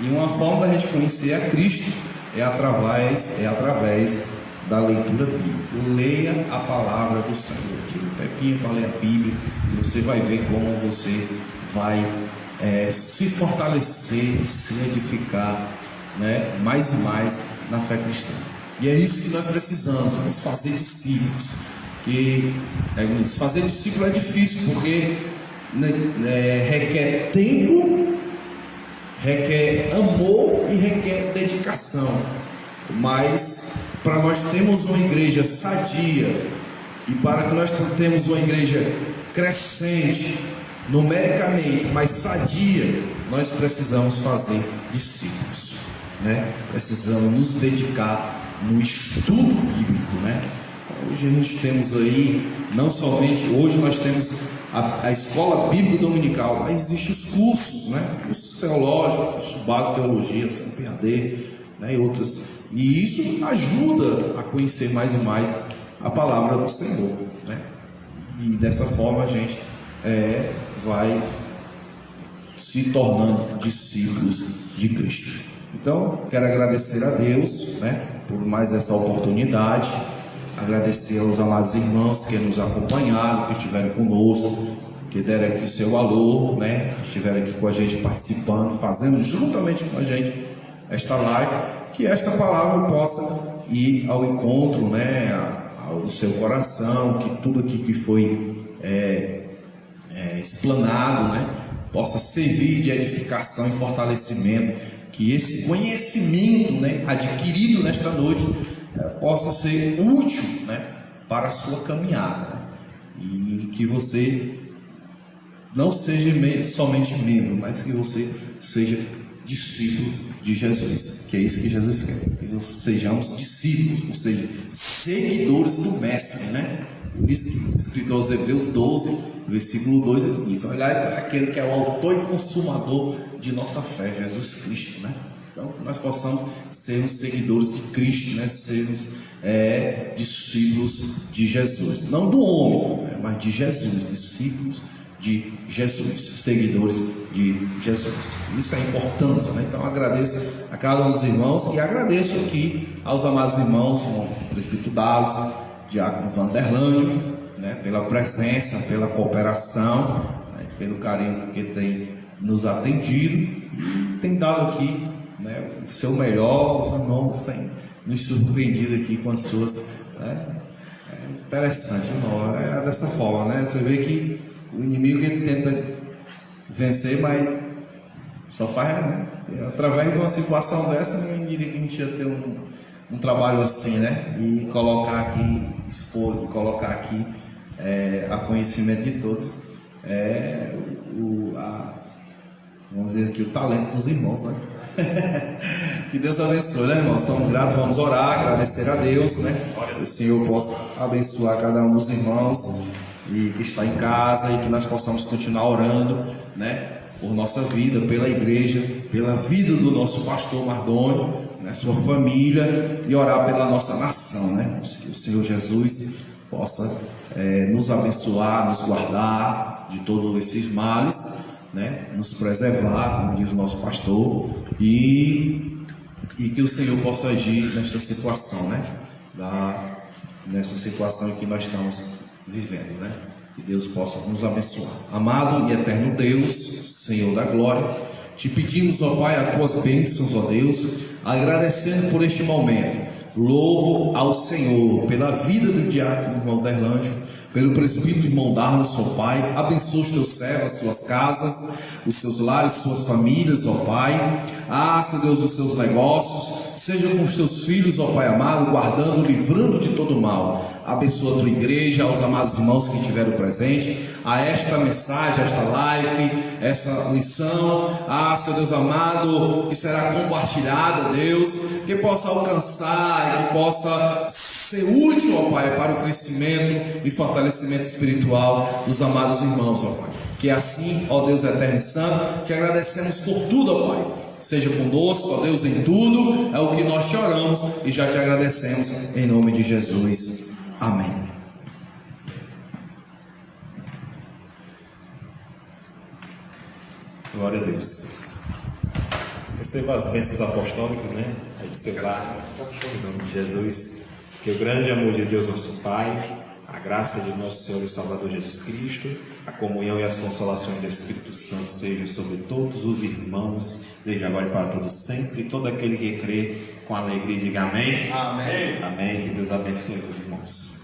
E uma forma da gente conhecer a Cristo é através da leitura bíblica. Leia a palavra do Senhor. Tira o pepinho para ler a Bíblia e você vai ver como você vai se fortalecer, se edificar, né, mais e mais na fé cristã. E é isso que nós precisamos, vamos fazer discípulos. Fazer discípulo é difícil porque requer tempo, requer amor e requer dedicação. Mas para nós termos uma igreja sadia e para que nós tenhamos uma igreja crescente numericamente, mas sadia, nós precisamos fazer discípulos, né? Precisamos nos dedicar no estudo bíblico, né? Hoje a gente temos aí, não somente, hoje nós temos a escola bíblica dominical, mas existem os cursos, né? Cursos teológicos, cursos básicos de teologia, CPAD, né? E outras. E isso ajuda a conhecer mais e mais a palavra do Senhor, né? E dessa forma a gente vai se tornando discípulos de Cristo. Então, quero agradecer a Deus, né, por mais essa oportunidade, agradecer aos amados irmãos que nos acompanharam, que estiveram conosco, que deram aqui o seu valor, né, que estiveram aqui com a gente participando, fazendo juntamente com a gente esta live, que esta palavra possa ir ao encontro, né, ao seu coração, que tudo aqui que foi explanado, né, possa servir de edificação e fortalecimento, que esse conhecimento, né, adquirido nesta noite possa ser útil, né, para a sua caminhada, né, e que você não seja somente membro, mas que você seja discípulo de Jesus, que é isso que Jesus quer, que nós sejamos discípulos, ou seja, seguidores do Mestre, né? Por isso que o escritor aos Hebreus 12, versículo 2, ele diz: olhai para aquele que é o autor e consumador de nossa fé, Jesus Cristo, né? Então, que nós possamos ser os seguidores de Cristo, né? Sermos discípulos de Jesus, não do homem, né? Mas de Jesus, discípulos de Jesus, seguidores de Jesus. Isso é a importância, né? Então agradeço a cada um dos irmãos e agradeço aqui aos amados irmãos, o presbítero Dallas, diácono Vanderlândio, né, pela presença, pela cooperação, né, pelo carinho que tem nos atendido e tem dado aqui, né, o seu melhor. Os irmãos têm nos surpreendido aqui com as suas, né? É interessante, irmão, é dessa forma, né? Você vê que o inimigo ele tenta vencer, mas só faz, né? Através de uma situação dessa, eu diria que a gente ia ter um trabalho assim, né? E colocar aqui, expor, e colocar aqui a conhecimento de todos vamos dizer aqui, o talento dos irmãos, né? Que Deus abençoe, né, irmãos? Estamos gratos, vamos orar, agradecer a Deus, né? Que o Senhor possa abençoar cada um dos irmãos e que está em casa, e que nós possamos continuar orando, né? Por nossa vida, pela igreja, pela vida do nosso pastor Mardônio, né? Sua família, e orar pela nossa nação, né? Que o Senhor Jesus possa nos abençoar, nos guardar de todos esses males, né? Nos preservar, como diz o nosso pastor, e que o Senhor possa agir nesta situação, né? Nessa situação em que nós estamos vivendo, né? Que Deus possa nos abençoar. Amado e eterno Deus, Senhor da glória, te pedimos, ó Pai, as tuas bênçãos, ó Deus, agradecendo por este momento. Louvo ao Senhor pela vida do diácono irmão Derlândio, pelo presbítero irmão Darlos, ó Pai. Abençoa os teus servos, as suas casas, os seus lares, suas famílias, ó Pai. Senhor Deus, os seus negócios, seja com os teus filhos, ó Pai amado, guardando, livrando de todo mal. Abençoa a tua igreja, aos amados irmãos que estiveram presentes, a esta mensagem, a esta live, essa lição, Senhor Deus amado, que será compartilhada, Deus, que possa alcançar e que possa ser útil, ó Pai, para o crescimento e fortalecimento espiritual dos amados irmãos, ó Pai. Que assim, ó Deus eterno e santo, te agradecemos por tudo, ó Pai. Seja conosco, ó Deus, em tudo, é o que nós te oramos e já te agradecemos, em nome de Jesus. Amém. Glória a Deus. Receba as bênçãos apostólicas, né? Aí do seu lar, em nome de Jesus. Que o grande amor de Deus, nosso Pai, a graça de nosso Senhor e Salvador Jesus Cristo, a comunhão e as consolações do Espírito Santo sejam sobre todos os irmãos, desde agora e para todos sempre. Todo aquele que crê com alegria, diga amém. Amém. Amém. Que Deus abençoe os irmãos.